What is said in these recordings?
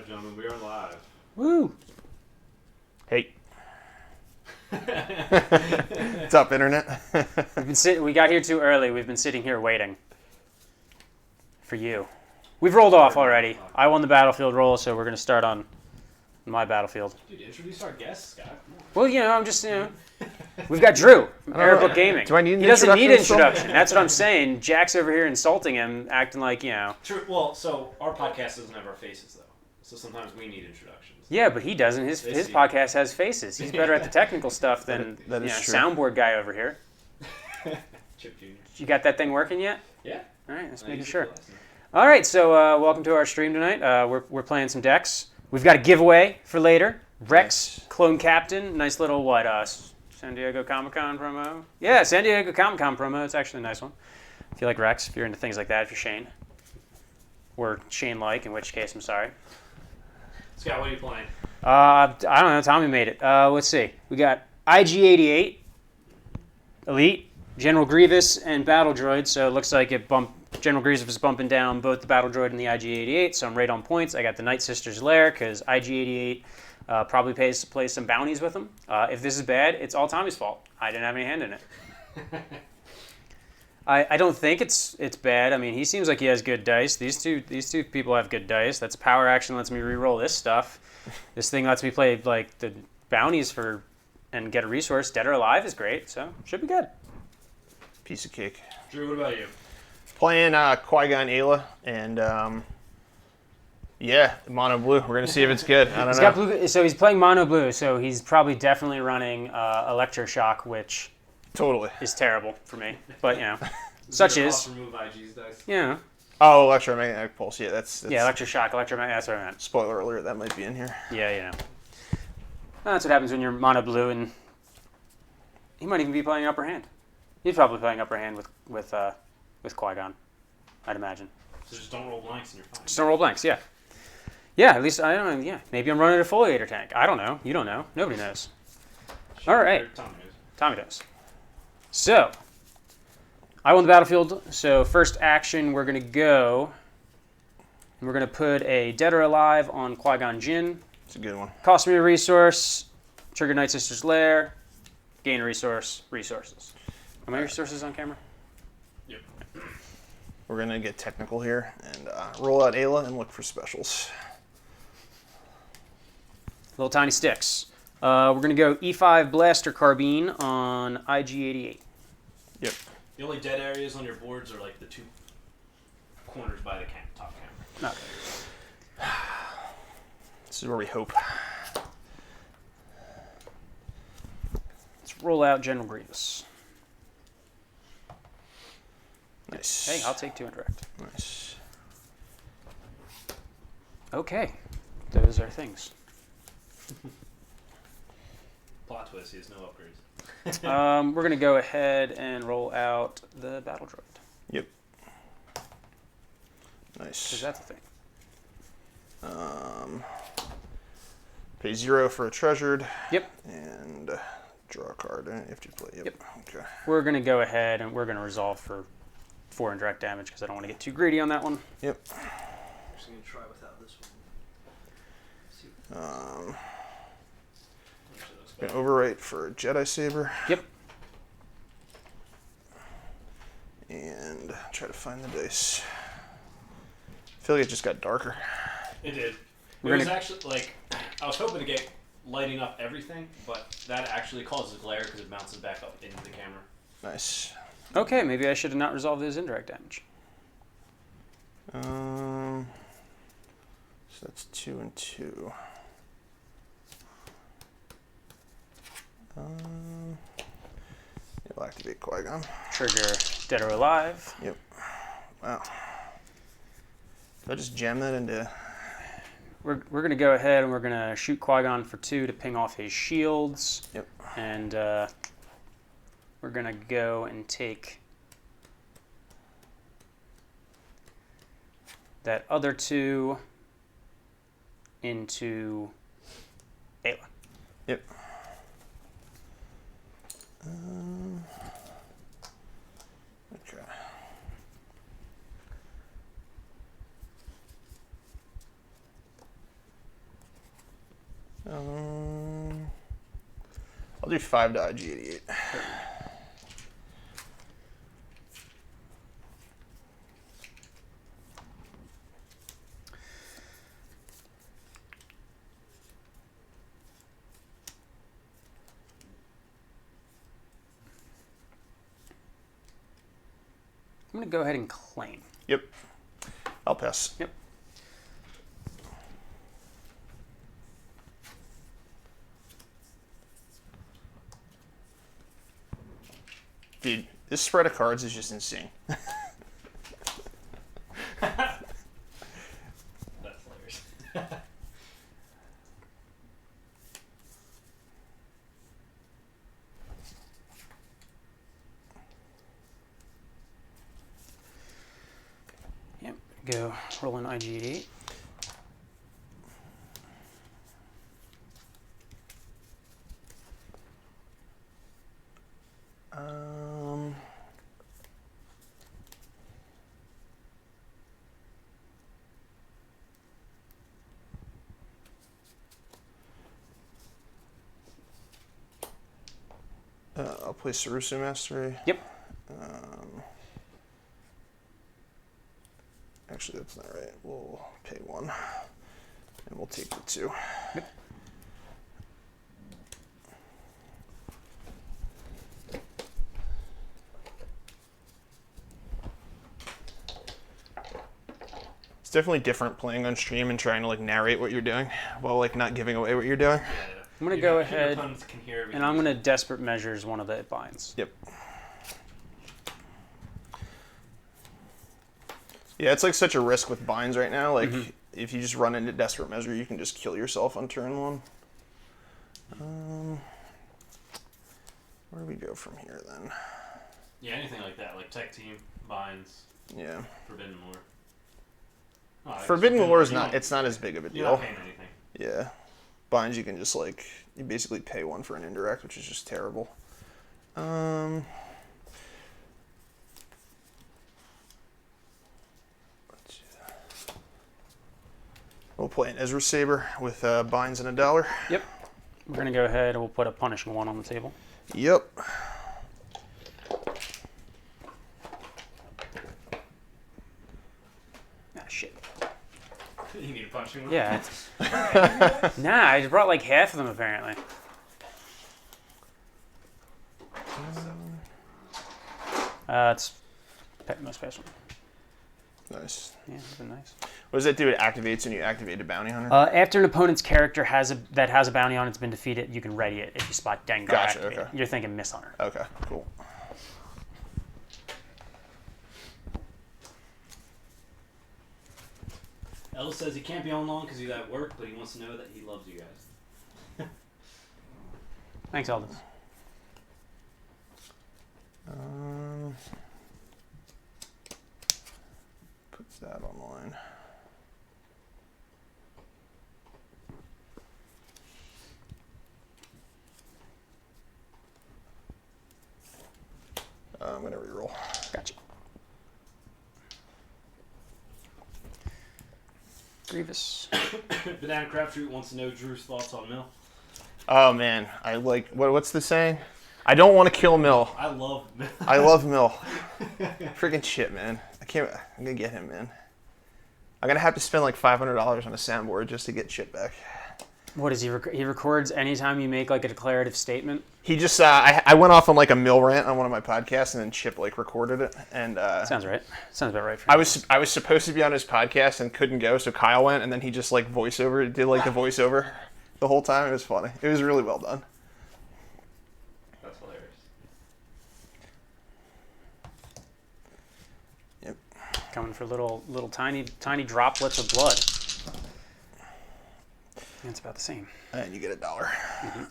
gentlemen. We are live. Woo! Hey. What's up, Internet? We got here too early. We've been sitting here waiting for you. We've rolled off already. I won the battlefield roll, so we're going to start on my battlefield. Dude, introduce our guest, Scott. Come on. Well, I'm just, we've got Drew from Airbook Gaming. Do I need an He doesn't need introduction introduction. That's what I'm saying. Jack's over here insulting him, acting like, True. Well, so our podcast doesn't have our faces, though. So sometimes we need introductions. Yeah, but he doesn't. His podcast has faces. He's better at the technical stuff than that is true. soundboard guy over here. Chip Jr. You got that thing working yet? Yeah. All right, let's I making used it sure. for last night. All right, so welcome to our stream tonight. We're playing some decks. We've got a giveaway for later. Rex, Clone Captain, nice little San Diego Comic-Con promo. Yeah, San Diego Comic-Con promo. It's actually a nice one. If you like Rex, if you're into things like that, if you're Shane. Or Shane-like, in which case I'm sorry. Scott, what are you playing? I don't know. Tommy made it. Let's see. We got IG-88, Elite, General Grievous, and Battle Droid. So it looks like General Grievous is bumping down both the Battle Droid and the IG-88, so I'm right on points. I got the Night Sisters Lair because IG-88 probably plays some bounties with them. If this is bad, it's all Tommy's fault. I didn't have any hand in it. I don't think it's bad. I mean, he seems like he has good dice. These two people have good dice. That's power action. Lets me re-roll this stuff. This thing lets me play like the bounties and get a resource. Dead or Alive is great, so should be good. Piece of cake. Drew, what about you? Playing Qui-Gon Ayla, and Mono Blue. We're gonna see if it's good. I don't know. Got blue, so he's playing Mono Blue, so he's probably definitely running Electroshock, which Totally. is terrible for me. But such is. Remove IG's dice. Yeah. Oh, Electromagnetic Pulse. Yeah, that's Electroshock, Electromagnetic. That's what I meant. Spoiler alert. That might be in here. Yeah. That's what happens when you're Mono Blue, and he might even be playing upper hand. He's probably playing upper hand with Qui-Gon, I'd imagine. So just don't roll blanks and you're fine. Just don't roll blanks. Yeah. Yeah. At least I don't know. Yeah. Maybe I'm running a Foliator tank. I don't know. You don't know. Nobody knows. Sure, All right. Tommy knows. Tommy does. So, I won the battlefield. So first action, we're going to go. And we're going to put a Dead or Alive on Qui-Gon Jinn. It's a good one. Cost me a resource. Trigger Night Sisters Lair. Gain a resource. Resources. Are my resources on camera? Yep. We're gonna get technical here and roll out Ayla and look for specials. Little tiny sticks. We're going to go E5 Blaster Carbine on IG-88. Yep. The only dead areas on your boards are like the two corners by the top camera. Okay. This is where we hope. Let's roll out General Grievous. Nice. Hey, I'll take 2 indirect. Nice. Okay. Those are things. Plot twist, he has no upgrades. We're going to go ahead and roll out the Battle Droid. Yep. Because Nice. that's a thing. Pay 0 for a treasured. Yep. And draw a card. You have to play. Yep. Okay. We're going to go ahead and we're going to resolve for 4 indirect damage because I don't want to get too greedy on that one. Yep. I'm just going to try without this one. Gonna overwrite for a Jedi Saber. Yep. And try to find the dice. I feel like it just got darker. It did. We're It was gonna- actually, I was hoping to get lighting up everything, but that actually causes glare because it bounces back up into the camera. Nice. Okay, maybe I should have not resolved his indirect damage. So that's 2 and 2. You'll activate Qui-Gon. Trigger Dead or Alive. Yep. Wow. Did I just jam that into... We're going to go ahead and we're going to shoot Qui-Gon for 2 to ping off his shields. Yep. And we're going to go and take that other 2 into Ayla. Yep. Okay. I'll do 5 to IG88. I'm going to go ahead and claim. Yep. I'll pass. Yep. Dude, this spread of cards is just insane. That's hilarious. Yep. Go roll an IG88. I'll play Sarusu Mastery. Yep. Actually, that's not right. We'll pay 1, and we'll take the 2. Yep. It's definitely different playing on stream and trying to like narrate what you're doing while like not giving away what you're doing. I'm going to go Your ahead opponents can hear everything. and I'm going to Desperate Measures one of the binds. Yep. Yeah, it's like such a risk with binds right now. Like if you just run into Desperate Measure, you can just kill yourself on turn 1. Where do we go from here then? Yeah, anything like that, like Tech Team, Binds, Yeah. Forbidden Lore. Oh, I guess Forbidden Lore is you not. don't- It's not as big of a You're deal. not paying anything. Yeah. Binds, you can just like you basically pay 1 for an indirect, which is just terrible. We'll play an Ezra Saber with binds and $1. Yep. We're going to go ahead and we'll put a Punishing 1 on the table. Yep. Ah, shit. You need a punching one? Yeah. Nah, I brought like half of them apparently. It's most special. Nice. Yeah, it's been nice. What does that do? It activates when you activate a bounty hunter. After an opponent's character has a bounty on it's been defeated, you can ready it if you spot Dengar Gotcha, activated. okay. You're thinking Miss Hunter. Okay, cool. Ellis says he can't be on long because he's at work, but he wants to know that he loves you guys. Thanks, Eldon. Puts that online. I'm gonna reroll. Gotcha. Grievous. Banana Crabtree wants to know Drew's thoughts on Mill. Oh man, I like what's the saying? I don't want to kill Mill. I love Mill. I love Mill. Freaking shit, man. I'm gonna get him, man. I'm gonna have to spend like $500 on a soundboard just to get shit back. What is he? He records anytime you make like a declarative statement. He just I went off on like a Mill rant on one of my podcasts, and then Chip like recorded it, and Sounds right. Sounds about right for you. I was supposed to be on his podcast and couldn't go, so Kyle went, and then he just like did like the voiceover the whole time. It was funny. It was really well done. That's hilarious. Yep. Coming for little tiny droplets of blood. It's about the same. And you get $1.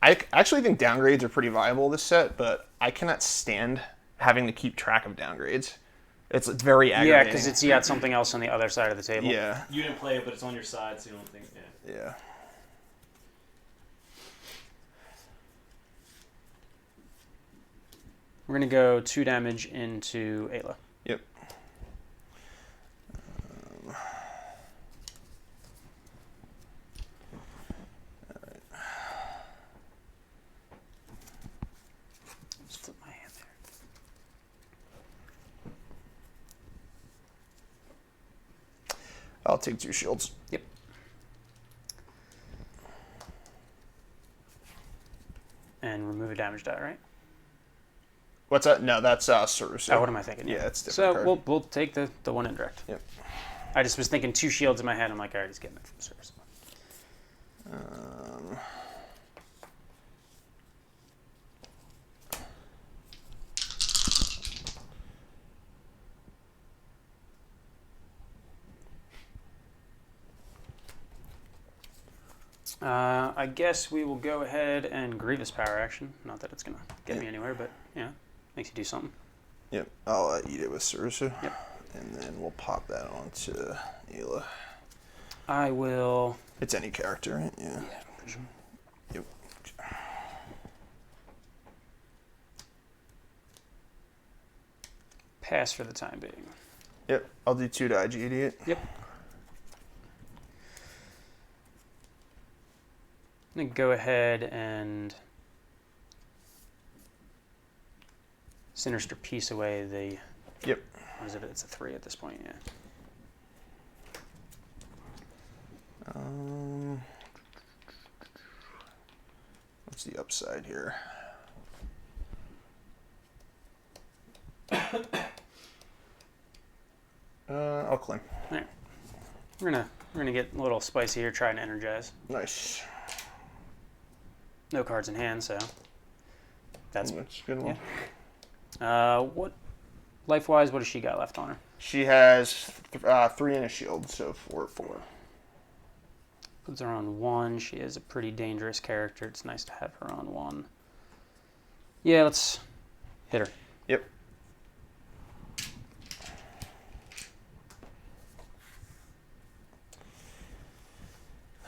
I actually think downgrades are pretty viable this set, but I cannot stand having to keep track of downgrades. It's very aggravating. Yeah, because you got something else on the other side of the table. Yeah. You didn't play it, but it's on your side, so you don't think. Yeah. Yeah. We're gonna go 2 damage into Ayla. Yep. Alright. I'll take 2 shields. Yep. And remove a damage die, right? What's that? No, that's Sarusu. Oh, what am I thinking? Yeah, it's a so different card. we'll take the one indirect. Yep. I just was thinking 2 shields in my head. I'm like, all right, he's getting it from Sarusu. I guess we will go ahead and Grievous power action. Not that it's gonna get me anywhere, but yeah, makes you do something. Yep. I'll eat it with Sarusu. Yep. And then we'll pop that onto Ayla. I will. It's any character, right? Yeah. For sure. Yep. Pass for the time being. Yep. I'll do 2 to IG88. Yep. I'm gonna go ahead and Sinister Piece away the. Yep. What is it? It's a 3 at this point. Yeah. What's the upside here? I'll claim. All right. We're gonna get a little spicy here. Try and energize. Nice. No cards in hand, so that's. a good one. What life-wise? What does she got left on her? She has 3 and a shield, so 4/4. Puts her on 1. She is a pretty dangerous character. It's nice to have her on 1. Yeah, let's hit her. Yep.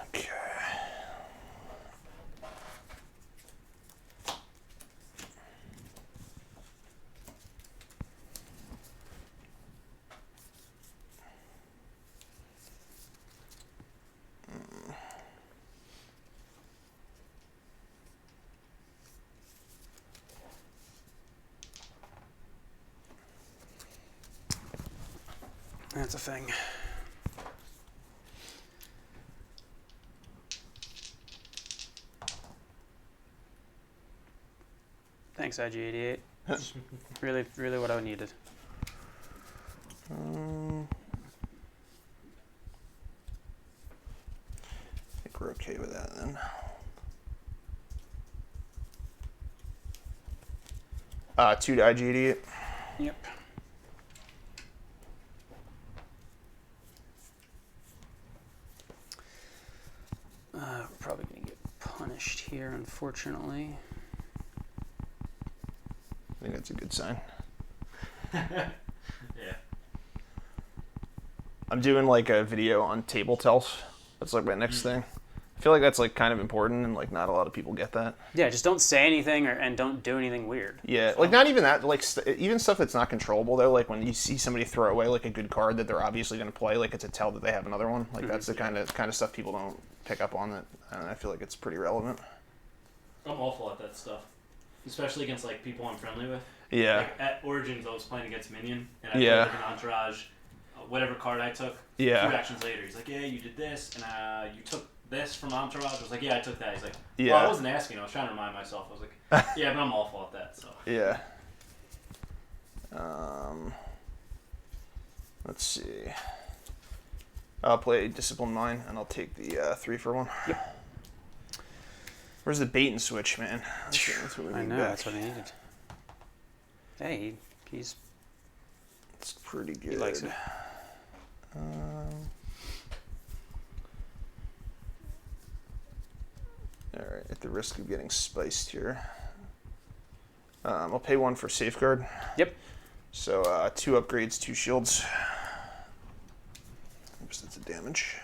Okay. That's a thing. Thanks, IG88. really, really what I needed. I think we're okay with that then. 2 to IG88. Yep. We're probably going to get punished here, unfortunately. I think that's a good sign. Yeah. I'm doing like a video on table tells. That's like my next thing. I feel like that's like kind of important and like not a lot of people get that. Yeah, just don't say anything and don't do anything weird. Yeah, like not even that, like even stuff that's not controllable though, like when you see somebody throw away like a good card that they're obviously going to play, like it's a tell that they have another one. Like that's the kind of stuff people don't pick up on that, and I feel like it's pretty relevant. I'm awful at that stuff, especially against like people I'm friendly with. Yeah. Like at Origins, I was playing against Minion, and I Yeah. played like an Entourage, whatever card I took. Yeah. 2 actions later, he's like, "Yeah, you did this, and you took this from Entourage." I was like, "Yeah, I took that." He's like, Yeah. "Well, I wasn't asking. I was trying to remind myself." I was like, "Yeah, but I'm awful at that." So. Yeah. Let's see. I'll play Discipline Mine, and I'll take the 3 for 1. Yep. Where's the bait and switch, man? That's what we I need know, back. that's what I needed. Hey, he's It's pretty good. he likes it. Alright, at the risk of getting spiced here. I'll pay 1 for Safeguard. Yep. So 2 upgrades, 2 shields. Oops, that's a damage.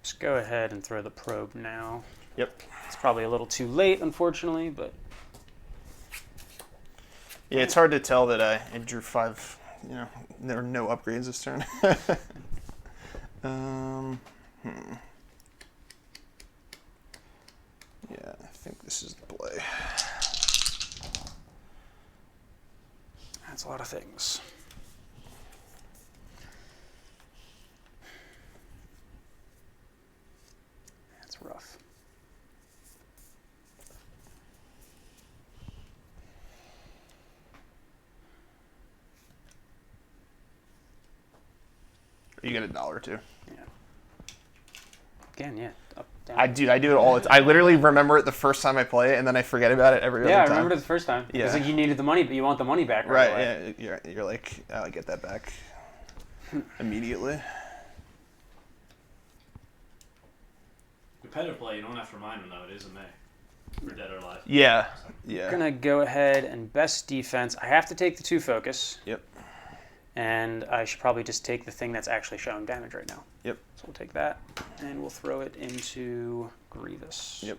Just go ahead and throw the probe now. Yep. It's probably a little too late, unfortunately, but Yeah, it's hard to tell that I drew 5. You know, there are no upgrades this turn. Yeah, I think this is the play. That's a lot of things. That's rough. You get $1 too. Yeah. Again, yeah. Up, down. I do it all the time. I literally remember it the first time I play it, and then I forget about it every other Yeah, I time. remember it the first time. Yeah. It's like you needed the money, but you want the money back right away. Yeah, you're like, oh, I get that back immediately. Competitive play, you don't have to remind them though. It is a May for Dead or Alive. Yeah, I'm yeah. gonna go ahead and best defense. I have to take the 2 focus. Yep. And I should probably just take the thing that's actually showing damage right now. Yep. So we'll take that, and we'll throw it into Grievous. Yep.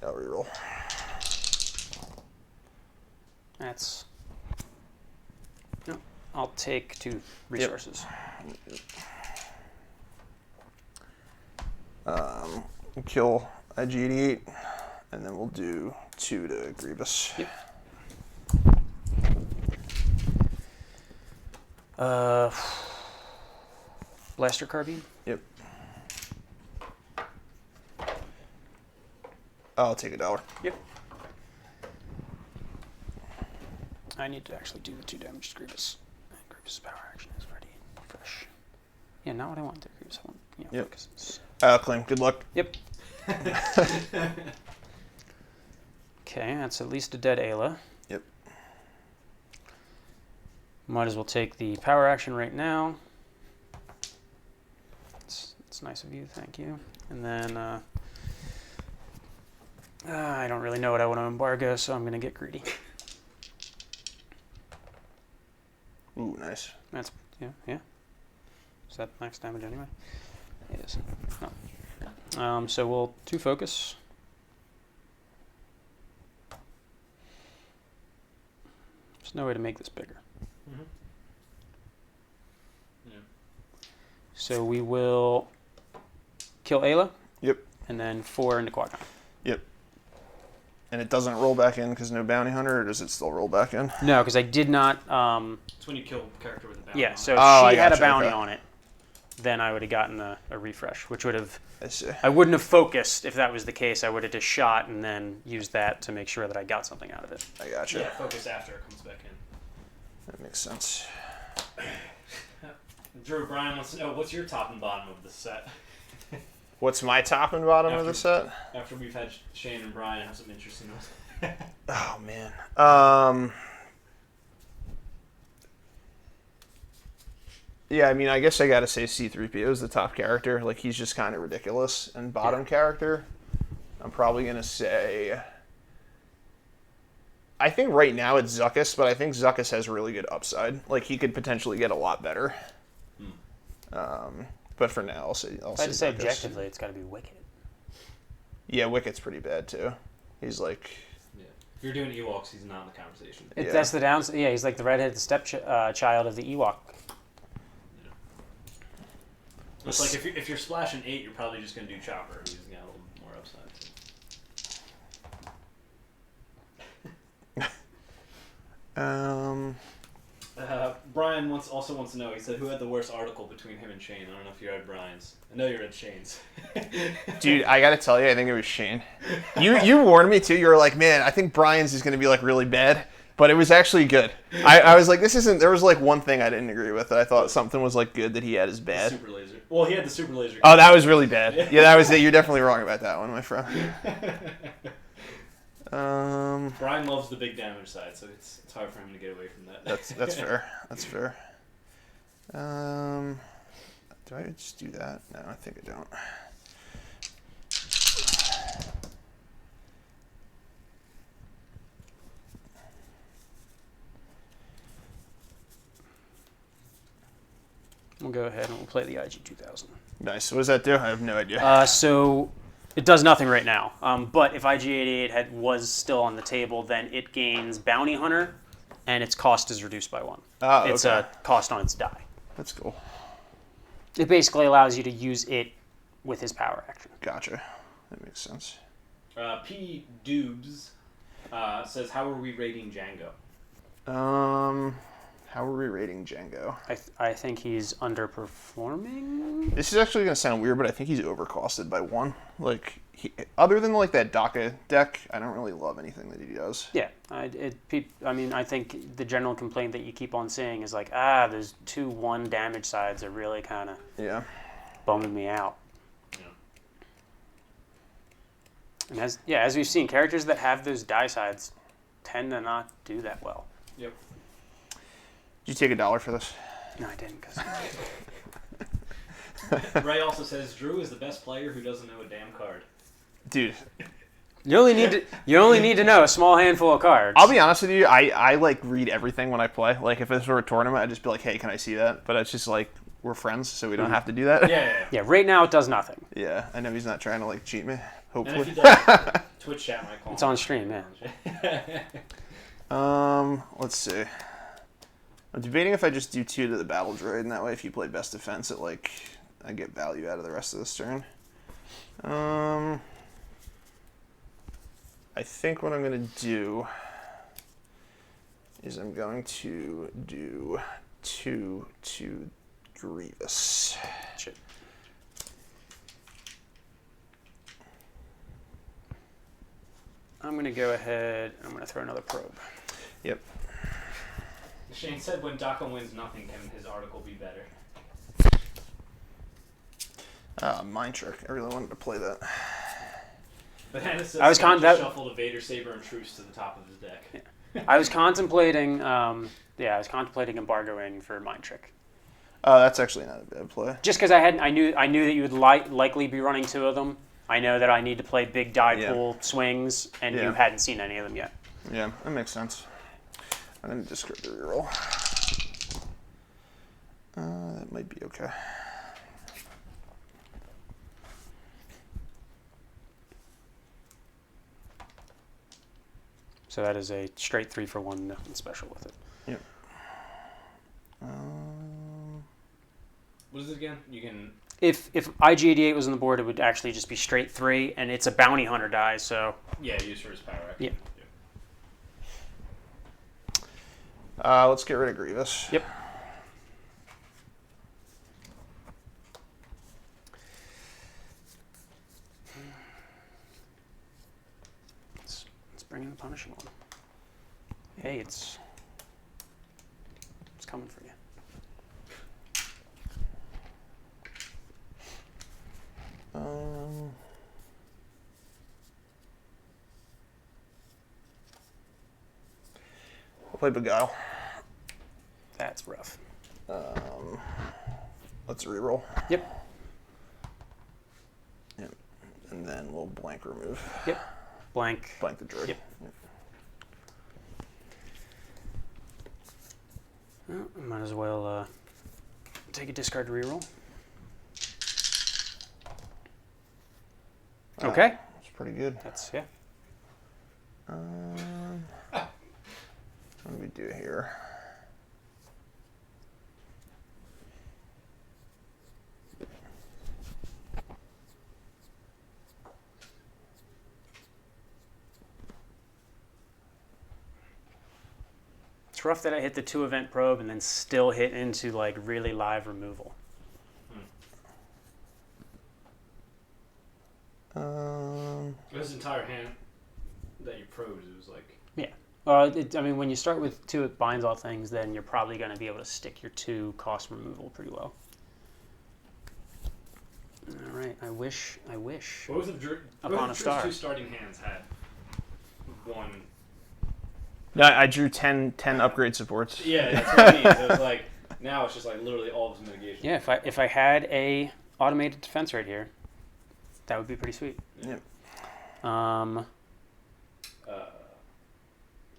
I'll reroll. That's. No, I'll take 2 resources. We'll kill IG-88, and then we'll do 2 to Grievous. Yep. Blaster Carbine. Yep. I'll take $1. Yep. I need to actually do the 2 damage to Grievous. And Grievous' power action is ready. Fresh. Yeah, not what I want there, Grievous. I want, Yep. focuses. Claim. Good luck. Yep. Okay, that's at least a dead Ayla. Yep. Might as well take the power action right now. It's nice of you, thank you. And then I don't really know what I want to embargo, so I'm going to get greedy. Ooh, nice. That's, yeah. Is that max damage anyway? It is. No. So we'll 2 focus. There's no way to make this bigger. Mm-hmm. Yeah. So we will kill Ayla. Yep. And then 4 into Qui-Gon. Yep. And it doesn't roll back in because no bounty hunter, or does it still roll back in? No, because I did not. It's when you kill a character with a bounty. Yeah, on so it. if I she had a gotcha, bounty okay. on it, then I would have gotten a refresh, which would have. I see. I wouldn't have focused if that was the case. I would have just shot and then used that to make sure that I got something out of it. I gotcha. Yeah, focus after it comes back in. That makes sense. Drew, Brian wants to know what's your top and bottom of the set. What's my top and bottom of the set? After we've had Shane and Brian have some interesting ones. Oh man. Yeah, I mean, I guess I gotta say C-3PO is the top character. Like, he's just kind of ridiculous. And bottom character, I'm probably gonna say. I think right now it's Zuckuss, but I think Zuckuss has really good upside. Like, he could potentially get a lot better. But for now, I'll say. If I had to say Zuckuss. objectively, it's got to be Wicket. Yeah, Wicket's pretty bad too. He's like. Yeah. If you're doing Ewoks, he's not in the conversation. Yeah. That's the downside. Yeah, he's like the redheaded stepchild of the Ewok. It's like if you're splashing 8, you're probably just gonna do Chopper, who's got a little more upside. Brian also wants to know. He said, "Who had the worst article between him and Shane?" I don't know if you read Brian's. I know you read Shane's. Dude, I gotta tell you, I think it was Shane. You warned me too. You were like, man, I think Brian's is gonna be like really bad, but it was actually good. I was like, this isn't. There was like one thing I didn't agree with that I thought something was like good that he had as bad. Super laser. Well, he had the super laser. Oh, that was really bad. Yeah, that was it. You're definitely wrong about that one, my friend. Brian loves the big damage side, so it's hard for him to get away from that. That's fair. That's fair. Do I just do that? No, I think I don't. we'll go ahead and we'll play the IG 2000. Nice. What does that do? I have no idea. So it does nothing right now. But if IG88 was still on the table, then it gains Bounty Hunter, and its cost is reduced by 1. Oh, It's okay. a cost on its die. That's cool. It basically allows you to use it with his power action. Gotcha. That makes sense. P. Dubes says, how are we rating Django? How are we rating Django? I think he's underperforming. This is actually gonna sound weird, but I think he's overcosted by 1. Like, other than like that DACA deck, I don't really love anything that he does. Yeah, I mean, I think the general complaint that you keep on seeing is like, those 2/1 damage sides are really kind of Yeah. bumming me out. Yeah. And as we've seen, characters that have those die sides tend to not do that well. Yep. Did you take $1 for this? No, I didn't. Cause Ray also says, Drew is the best player who doesn't know a damn card. Dude, you only need to know a small handful of cards. I'll be honest with you. I like read everything when I play. Like if this were a tournament, I'd just be like, hey, can I see that? But it's just like we're friends, so we don't have to do that. Yeah. Yeah, right now it does nothing. Yeah, I know he's not trying to like cheat me. And Hopefully. if he does, Twitch chat might call It's him. on stream, yeah. Let's see. I'm debating if I just do 2 to the battle droid, and that way if you play best defense, it like I get value out of the rest of this turn. I think what I'm gonna do is I'm going to do 2 to Grievous. Shit. I'm gonna go ahead. I'm gonna throw another probe. Yep. Shane said, when DACA wins nothing, can his article be better? Mind Trick. I really wanted to play that. But Hannah says, I was Scott that- just shuffled a Vader, Saber, and Truce to the top of his deck. I was contemplating. I was contemplating embargoing for Mind Trick. That's actually not a bad play. Just because I knew that you would likely be running 2 of them. I know that I need to play big die Yeah. pool swings, and Yeah. you hadn't seen any of them yet. Yeah, that makes sense. I'm going to discard the reroll. That might be okay. So that is a straight 3 for 1, nothing special with it. Yep. What is it again? You can... If IG88 was on the board, it would actually just be straight 3, and it's a bounty hunter die, so Yeah, use for his power action. Yeah. Let's get rid of Grievous. Yep. Let's bring in the punishing one. Hey, it's coming for you. I'll play Beguile. That's rough. Let's reroll. Yep. Yep. And then we'll blank remove. Yep. Blank. Blank the droid. Yep. Well, I might as well take a discard to reroll. Okay. That's pretty good. That's, yeah. What do we do here? It's rough that I hit the 2 event probe and then still hit into like really live removal. His entire hand that you probed, it was like... Yeah. I mean, when you start with 2, it binds all things, then you're probably going to be able to stick your 2 cost removal pretty well. All right. I wish. Both of Drew's Upon a star. 2 starting hands had 1... No, I drew 10 upgrade supports. Yeah, that's what I mean. So it's like, now it's just like literally all of his mitigation. Yeah. If I had a automated defense right here, that would be pretty sweet. Yep.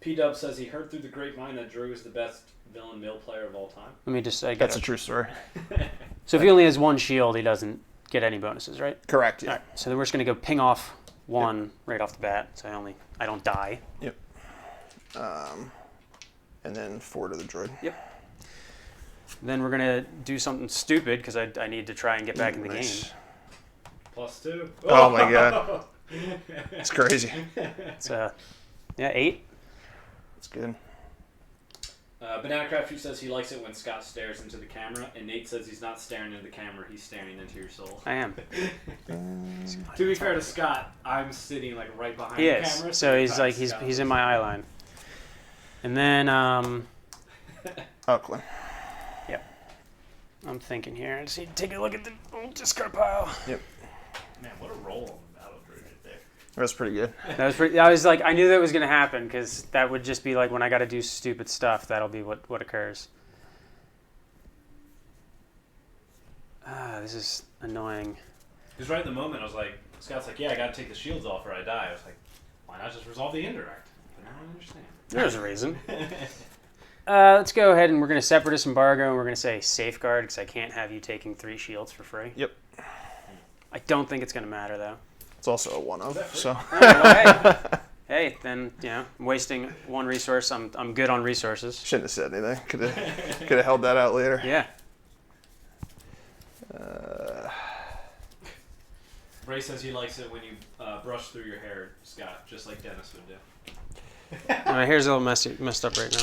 P-Dub says he heard through the grapevine that Drew is the best villain mill player of all time. Let me just. That's a true story. So if he only has one shield, he doesn't get any bonuses, right? Correct. Yeah. All right. So then we're just gonna go ping off one right off the bat, so I don't die. Yep. And then 4 to the droid. Yep. Then we're gonna do something stupid because I need to try and get back in the Nice. game. +2. Oh my god. It's crazy. It's 8. It's good. Banana Crafty says he likes it when Scott stares into the camera, and Nate says he's not staring into the camera, he's staring into your soul. I am. To be fair to Scott, I'm sitting like right behind He the is. camera. So he's sometimes like Scott he's in looks my at eye line. And then Oakland. I'm thinking here. I just need to take a look at the old discard pile. Yep. Man, what a roll on the battle droid right there. That's pretty good. That was pretty. I was like, I knew that was gonna happen because that would just be like when I got to do stupid stuff. That'll be what occurs. This is annoying. Because right at the moment, I was like, Scott's like, yeah, I gotta take the shields off or I die. I was like, why not just resolve the indirect? But now I understand. There's a reason. Let's go ahead and we're going to Separatist Embargo and we're going to say Safeguard because I can't have you taking 3 shields for free. Yep. I don't think it's going to matter though. It's also a 1 of. So. Hey, then I'm wasting 1 resource. I'm good on resources. Shouldn't have said anything. Could have held that out later. Yeah. Ray says he likes it when you brush through your hair, Scott, just like Dennis would do. My hair's a little messed up right now.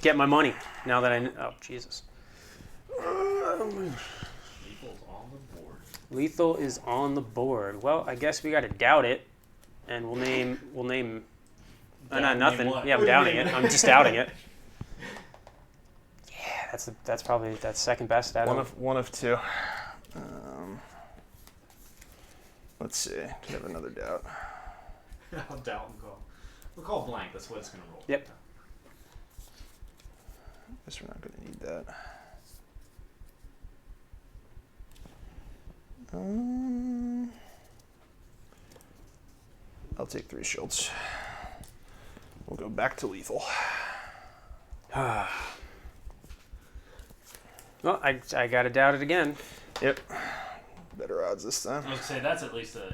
Get my money now that oh Jesus. Lethal's on the board. Lethal is on the board. Well, I guess we got to doubt it, and we'll name. Doubt, nothing. name what? Yeah, I'm What do you doubting mean? it. I'm just doubting it. Yeah, that's probably second best out of One of 2. Let's see. Do you have another doubt? I'll doubt and call. We'll call blank. That's what it's gonna roll. Yep. Guess we're not going to need that. I'll take 3 shields. We'll go back to lethal. Well, I got to doubt it again. Yep. Better odds this time. I was gonna say that's at least a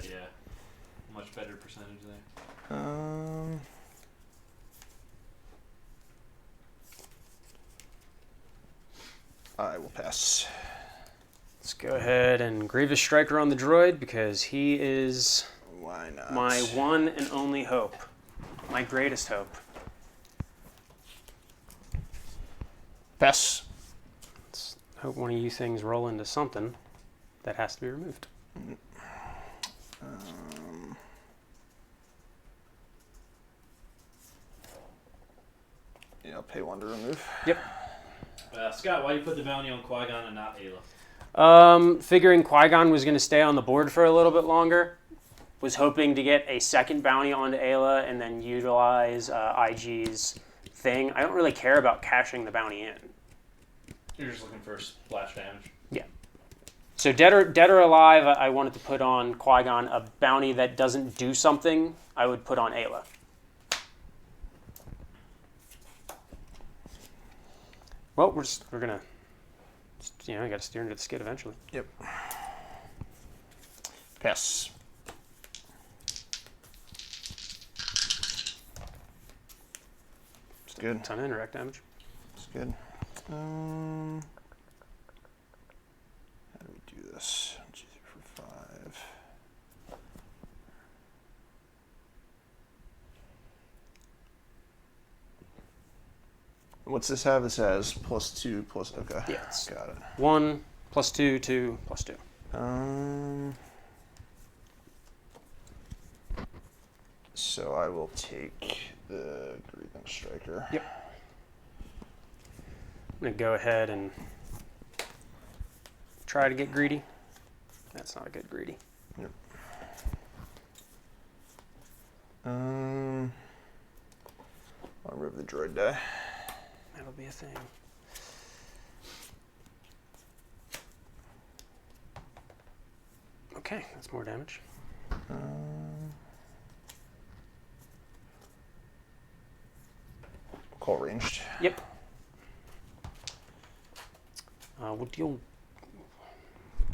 much better percentage there. I will pass. Let's go ahead and Grievous Striker on the droid because he is Why not? my one and only hope. My greatest hope. Pass. Let's hope one of you things roll into something that has to be removed. Yeah, I'll pay 1 to remove. Yep. Scott, why you put the bounty on Qui-Gon and not Ayla? Figuring Qui-Gon was going to stay on the board for a little bit longer. Was hoping to get a second bounty onto Ayla and then utilize IG's thing. I don't really care about cashing the bounty in. You're just looking for splash damage. Yeah. So dead or alive, I wanted to put on Qui-Gon. A bounty that doesn't do something, I would put on Ayla. Well, we're gonna, I got to steer into the skid eventually. Yep. Pass. It's good. Ton of indirect damage. It's good. How do we do this? 1, 2, 3, 4, 5. What's this have? This has +2 plus. Okay. Yes. Got it. 1 + 2, 2 + 2. So I will take the Grievous Striker. Yep. I'm gonna go ahead and try to get greedy. That's not a good greedy. Yep. I'll remove the droid die. That'll be a thing. Okay, that's more damage. Call ranged. Yep. We'll deal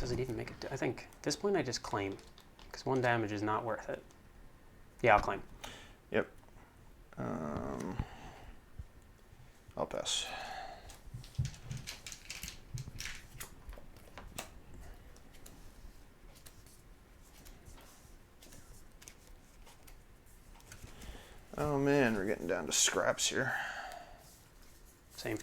Does it even make it? I think at this point I just claim, because 1 damage is not worth it. Yeah, I'll claim. Yep. I'll pass. Oh man, we're getting down to scraps here. Same.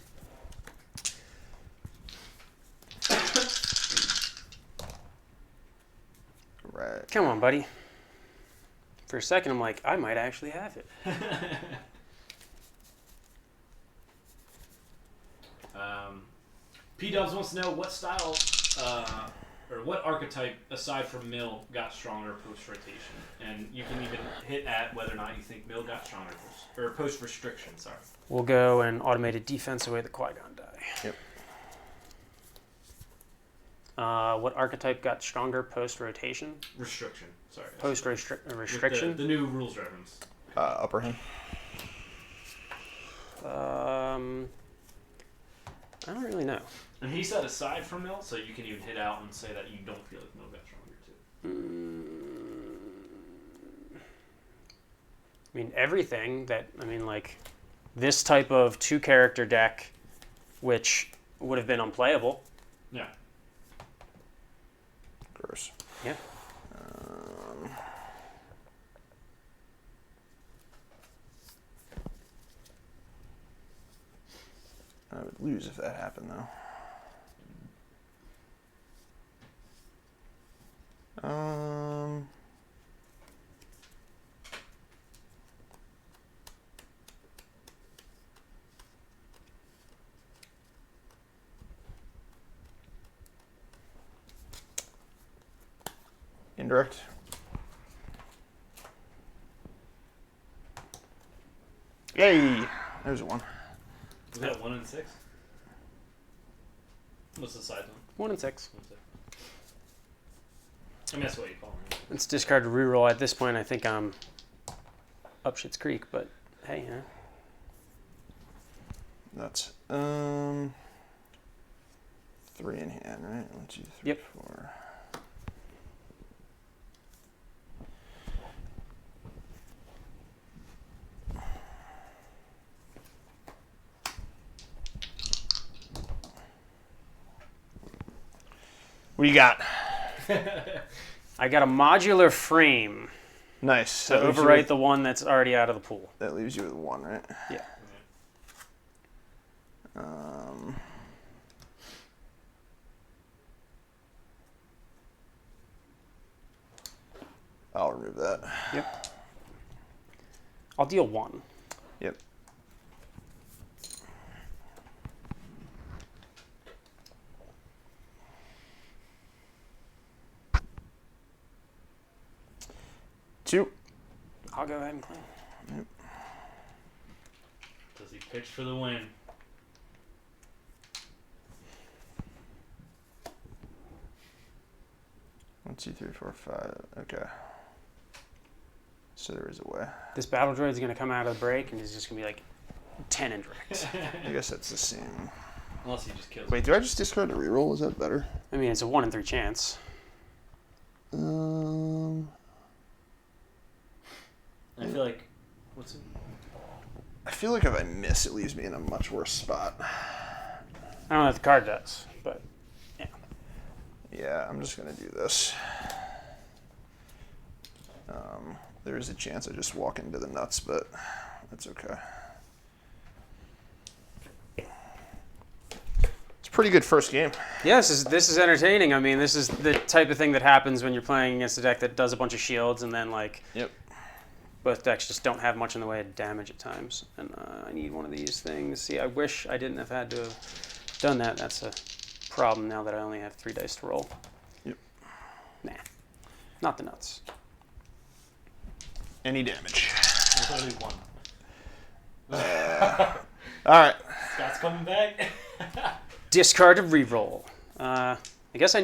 Right. Come on, buddy. For a second, I'm like, I might actually have it. P-Dubs wants to know what style or what archetype aside from Mill got stronger post-rotation, and you can even hit at whether or not you think Mill got stronger or post-restriction. Sorry. We'll go and automated defense away the Qui-Gon die. Yep. What archetype got stronger post-rotation? Restriction. Sorry. Post-restriction? The new rules reference. Upper hand. I don't really know. And he said aside from Mill, so you can even hit out and say that you don't feel like Mill got stronger too. I mean, everything that, like, this type of 2-character deck, which would have been unplayable. Yeah. Gross. Yeah. I would lose if that happened, though. Indirect. Yay! There's one. Is that 1 and 6? What's the side one? 1 and 6. 1 and 6. I mean, that's what you call it. Let's discard a reroll. At this point, I think I'm up Shit's Creek, but hey, yeah. Nuts. 3 in hand, right? 1, 2, 3, Yep. 4. What do you got? I got a modular frame Nice. to overwrite the one that's already out of the pool. That leaves you with 1, right? Yeah. I'll remove that. Yep. I'll deal 1. Yep. Two. I'll go ahead and claim. Yep. Does he pitch for the win? One, two, three, four, 5. Okay. So there is a way. This battle droid's going to come out of the break, and he's just going to be like 10 indirect. I guess that's the same. Unless he just kills Wait, do I just discard a reroll? Is that better? I mean, it's a 1 in 3 chance. I feel like... What's it? I feel like if I miss, it leaves me in a much worse spot. I don't know what the card does, but yeah. Yeah, I'm just going to do this. There is a chance I just walk into the nuts, but that's okay. It's a pretty good first game. Yeah, this is entertaining. I mean, this is the type of thing that happens when you're playing against a deck that does a bunch of shields, and then, like, Yep. both decks just don't have much in the way of damage at times. And I need one of these things. See, I wish I didn't have had to have done that. That's a problem now that I only have 3 dice to roll. Yep. Nah, not the nuts. Any damage. There's only 1. All right. Scott's coming back. Discard to reroll. I guess I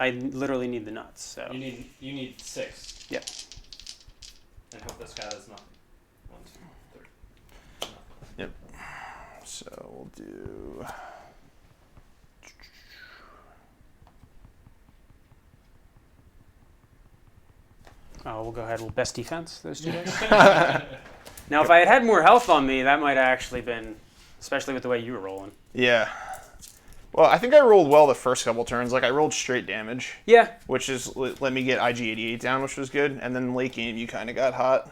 literally need the nuts. So You need 6. Yep. And hope this guy does nothing. 1, 2, 3. Yep. So we'll do. We'll go ahead. We'll best defense those 2 dice. Now, if I had had more health on me, that might have actually been, especially with the way you were rolling. Yeah. Well, I think I rolled well the first couple turns. Like, I rolled straight damage, Yeah. which is let me get IG-88 down, which was good. And then late game, you kind of got hot.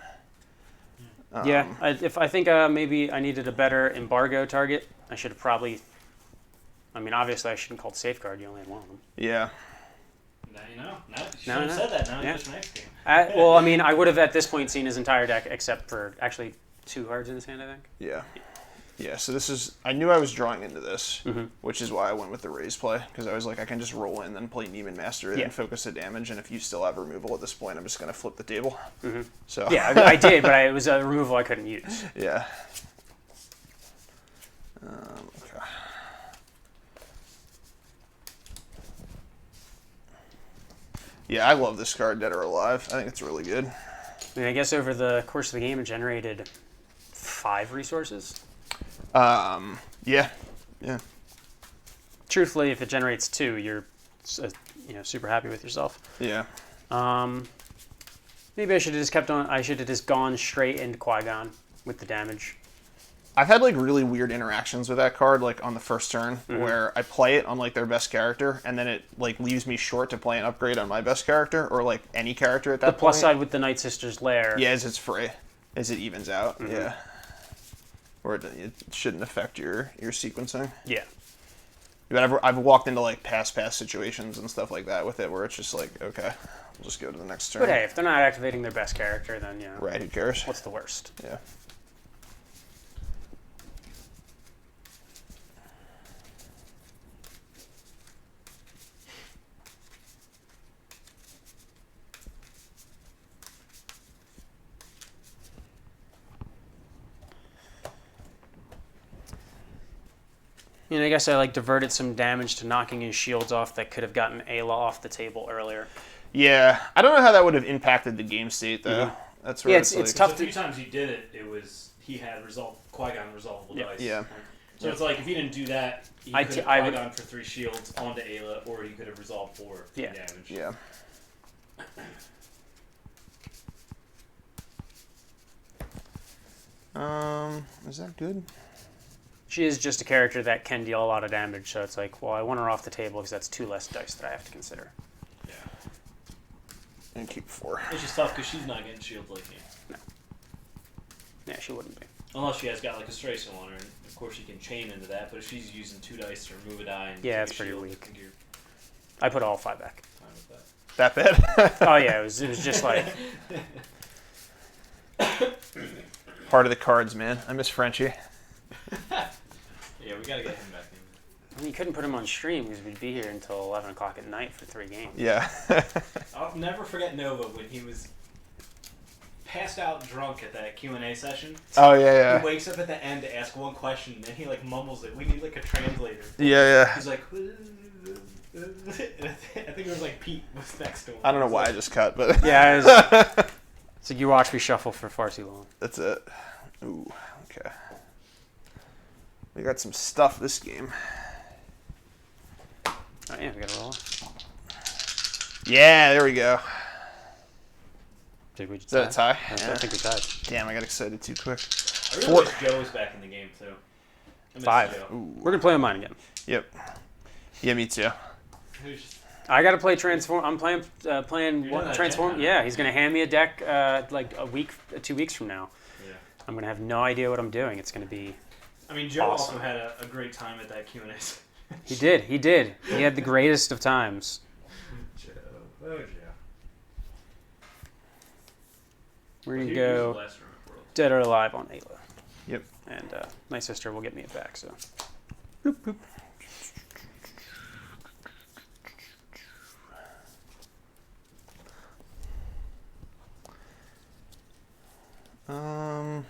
Yeah. I think maybe I needed a better embargo target. I should have probably. I mean, obviously, I shouldn't call safeguard. You only had one of them. Yeah. Now you know. Now, you should have said that. Now Yeah. just next game. Well, I mean, I would have at this point seen his entire deck except for actually 2 cards in his hand, I think. Yeah. Yeah, so this is... I knew I was drawing into this, which is why I went with the raise play, because I was like, I can just roll in, then play Neiman Master, and focus the damage, and if you still have removal at this point, I'm just going to flip the table. So Yeah, I did, but it was a removal I couldn't use. Yeah. Okay. Yeah, I love this card, Dead or Alive. I think it's really good. I mean, I guess over the course of the game, it generated 5 resources. Yeah. Truthfully, if it generates 2, you're super happy with yourself. Yeah. Maybe I should have just kept on. I should have just gone straight into Qui-Gon with the damage. I've had like really weird interactions with that card, like on the first turn, where I play it on like their best character, and then it like leaves me short to play an upgrade on my best character, or like any character at that point. The plus side with the Night Sister's Lair. Yeah, is it's free, as it evens out. Yeah. Or it shouldn't affect your sequencing. Yeah. But I've walked into like past situations and stuff like that with it, where it's just like, okay, we'll just go to the next turn. But hey, if they're not activating their best character, then Right, who cares? what's the worst? Yeah. I guess I like diverted some damage to knocking his shields off that could have gotten Ayla off the table earlier. Yeah, I don't know how that would have impacted the game state though. That's where it's like, tough. A few times he did it, he had Qui-Gon resolvable dice. Yeah. So it's like if he didn't do that, he could have Qui-Gon for 3 shields onto Ayla, or he could have resolved 4 damage. Yeah. Is that good? She is just a character that can deal a lot of damage, so it's like, well, I want her off the table because that's 2 less dice that I have to consider. Yeah. And keep 4. It's just tough because she's not getting shields like you. No. Yeah, she wouldn't be. Unless she has got like a Stracer on her, and of course she can chain into that. But if she's using 2 dice to remove a die, and Yeah, take it's a pretty shield, weak. I think you're I put all 5 back. fine with that. That bad? Oh yeah, it was just like Part of the cards, man. I miss Frenchie. Yeah, we gotta get him back in. I mean, you couldn't put him on stream because we'd be here until 11 o'clock at night for 3 games. Yeah. I'll never forget Nova when he was passed out drunk at that Q&A session. Oh yeah, He wakes up at the end to ask one question, and then he like mumbles it. We need like a translator. yeah. He's like, I think it was like Pete was next to him. I don't know why I just cut, but Yeah, it was, it's like you watch me shuffle for far too long. that's it. Ooh, okay. We got some stuff this game. Oh yeah, we gotta roll. Yeah, there we go. Did we just Is that a tie? I Yeah. think we tied. Damn, I got excited too quick. I really 4. wish Joe was back in the game too. I miss 5. Joe. Ooh. We're gonna play on mine again. Yep. Yeah, me too. He was just- I gotta play Transform. I'm playing You're doing that Transform. Gen Con. Yeah, he's gonna hand me a deck like 2 weeks from now. Yeah. I'm gonna have no idea what I'm doing. It's gonna be. I mean, Joe Awesome. also had a great time at that Q&A. He did. He did. He had the greatest of times. Joe. Oh, Joe. We're gonna He was go the last room in the world. Dead or Alive on Ayla. Yep. And my sister will get me it back. So. Um.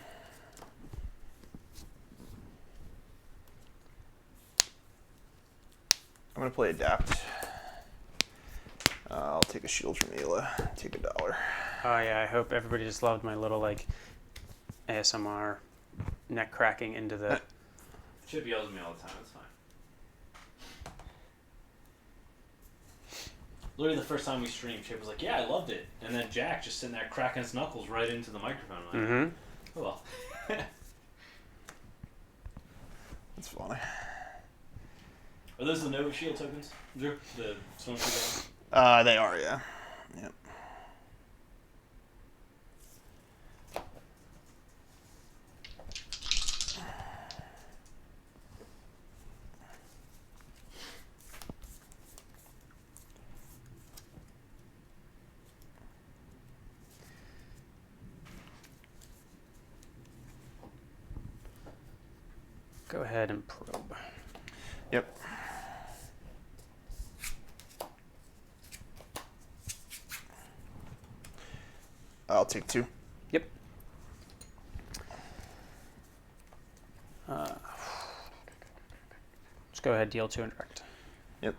I'm gonna play Adapt. I'll take a shield from Ayla. Take $1. Oh yeah, I hope everybody just loved my little like ASMR neck cracking into the. Chip yells at me all the time. It's fine. Literally the first time we streamed, Chip was like, "Yeah, I loved it," and then Jack just sitting there cracking his knuckles right into the microphone. Like, Mm-hmm. oh well. That's funny. Are those the Nova Shield tokens, Drew? The Storm Shield? They are, yeah. Yep. Go ahead and probe. Yep. I'll take 2. Yep. Let's go ahead, deal 2 and direct. Yep.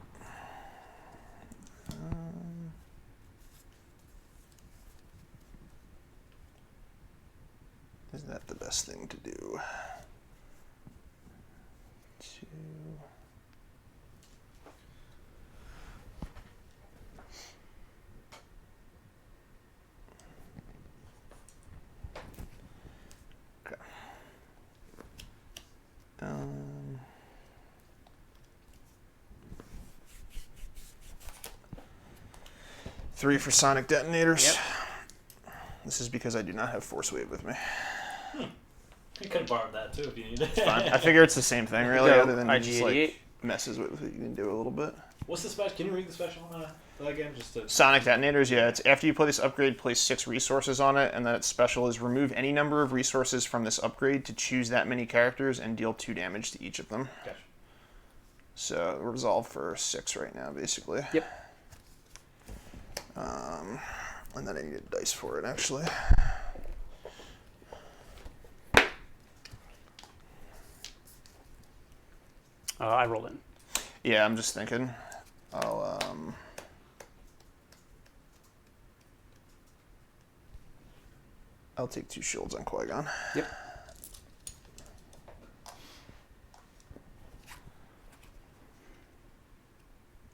Is that the best thing to do? 2. Okay. 3 for sonic detonators. Yep. This is because I do not have Force Wave with me. You could have borrowed that too if you needed it. Fine. I figure it's the same thing, really, Go other than it just IG-88. like messes with it. You can do a little bit. What's the special? Can you read the special again? Just to. Sonic detonators, yeah. It's after you play this upgrade, place 6 resources on it, and then its special is remove any number of resources from this upgrade to choose that many characters and deal 2 damage to each of them. Gotcha. So we're resolved for 6 right now, basically. Yep. And then I need a dice for it, actually. I rolled in. Yeah, I'm just thinking. I'll take 2 shields on Qui-Gon. Yep.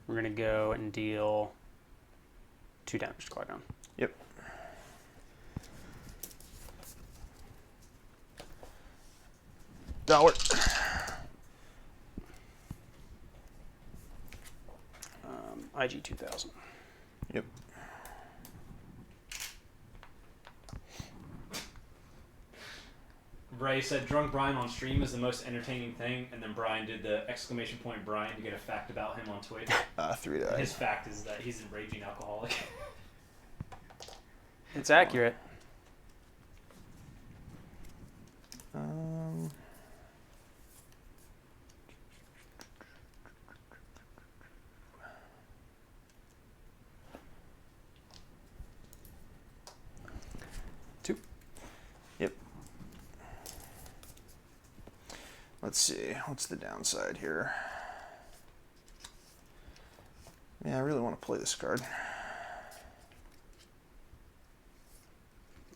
We're going to go and deal 2 damage to Qui-Gon. Yep. Dollar. IG 2000. Yep. Ray said drunk Brian on stream is the most entertaining thing, and then Brian did the exclamation point Brian to get a fact about him on Twitch. 3 die. His fact is that he's a raging alcoholic. It's accurate. Two. Yep. Let's see. What's the downside here? Yeah, I really want to play this card.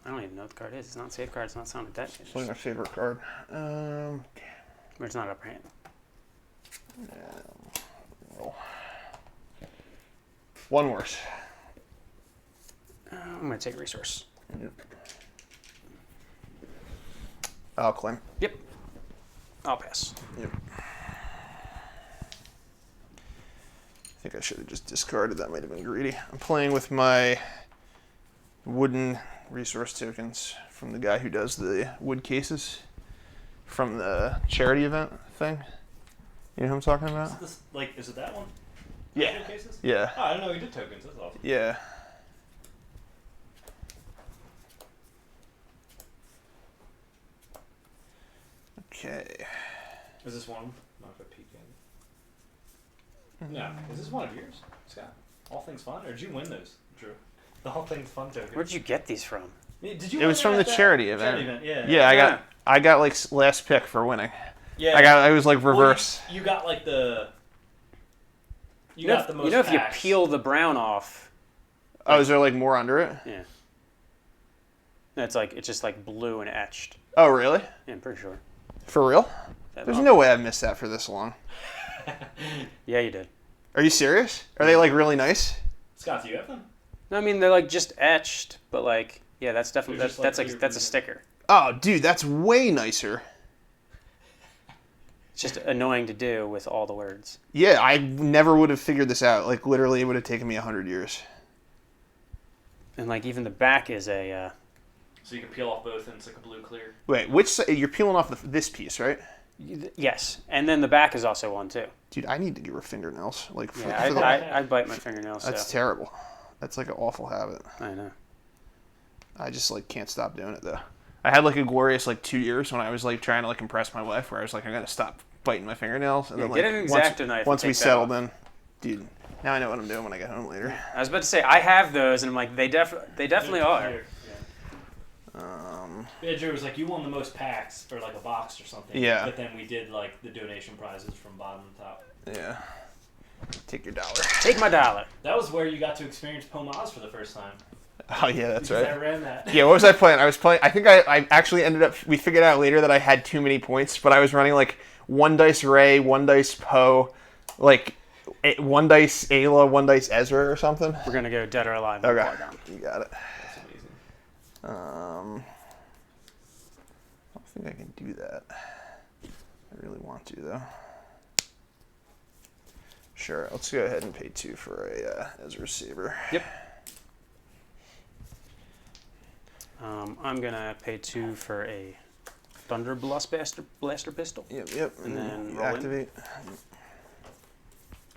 I don't even know what the card is. It's not safe card. It's not sounded that It's probably my favorite card. Or it's not upper hand. Roll. 1 worse. I'm going to take a resource. Yep. I'll claim. Yep. I'll pass. Yep. I think I should have just discarded. That might have been greedy. I'm playing with my wooden resource tokens from the guy who does the wood cases from the charity event thing. You know who I'm talking about? Is it that one? Yeah. Token cases? Yeah. Oh, I didn't know he did tokens. That's awesome. Yeah. Okay. Is this one? Not if I peek at it. No. Is this one of yours, Scott? All Things Fun? Or did you win those, Drew? The All Things Fun token. Where'd you get these from? Did you It was from the charity event. Yeah. Yeah, I got like last pick for winning. Yeah. I was like reverse. Well, you got like the. You know got if, the most. You know if you packs. peel the brown off. Oh, is there like more under it? Yeah. It's just like blue and etched. Oh, really? Yeah, I'm pretty sure. For real? That There's long. no way I've missed that for this long. Yeah, you did. Are you serious? Are they like really nice? Scott, do you have them? I mean, they're like just etched, but like, yeah, that's definitely They're that's just like that's a clear. sticker. Oh, dude, that's way nicer. It's just annoying to do with all the words. Yeah, I never would have figured this out. Like, literally, it would have taken me 100 years. And like even the back is a So you can peel off both and it's like a blue clear. Wait, which side? You're peeling off this piece, right? yes, and then the back is also one too. Dude, I need to get her fingernails. Like, for, Yeah, for the, I bite my fingernails. that's So terrible. That's like an awful habit. I know. I just like can't stop doing it though. I had like a glorious like 2 years when I was like trying to like impress my wife, where I was like, I gotta stop biting my fingernails. And Yeah, then get like an once, X-Acto knife. once and we take that settled off. in, dude. Now I know what I'm doing when I get home later. I was about to say I have those, and I'm like they definitely are. Clear, yeah. Drew was like, you won the most packs, or like a box or something. Yeah. But then we did like the donation prizes from bottom to top. Yeah. Take your dollar. Take my dollar. That was where you got to experience Pomaz for the first time. Oh yeah, that's Because I right. ran that. Yeah, what was I playing? I was playing. I think I actually ended up. We figured out later that I had too many points, but I was running like 1 dice Ray, 1 dice Poe, like 1 dice Ayla, 1 dice Ezra or something. We're gonna go dead or alive. Okay, Qui-Gon. you got it. That's amazing. I don't think I can do that. I really want to though. Sure, let's go ahead and pay 2 for a Ezra Saber. Yep. I'm gonna pay 2 for a Thunder Blaster pistol. Yep. And then you roll in. activate.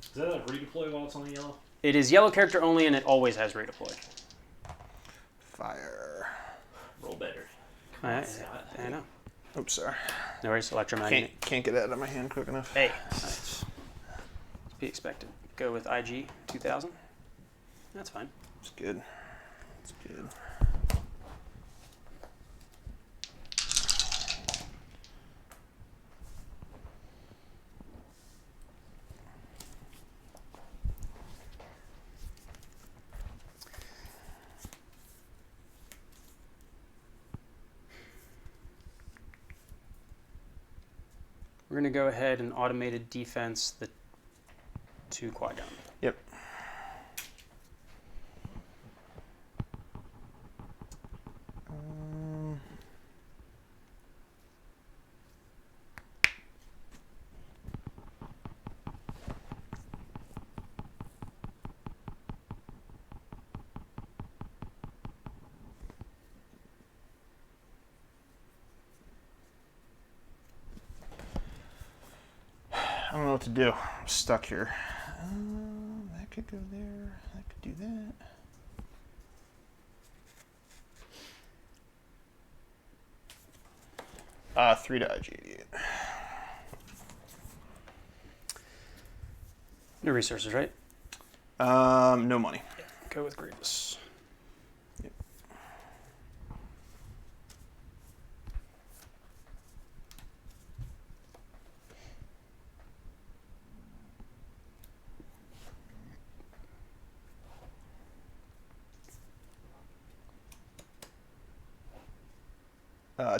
Is that a redeploy while it's on the yellow? It is yellow character only, and it always has redeploy. Fire. Roll better. I Scott. know. Oops, sorry. No worries, electromagnetic. Can't get it out of my hand quick enough. Hey, nice. To be expected. Go with IG 2000. That's fine. It's good. It's good. We're gonna go ahead and automated defense the 2 Qui-Gon. Yep. I don't know what to do. I'm stuck here. That could go there. That could do that. 3 to IG88. No resources, right? No money. Go with Grievous. Yep.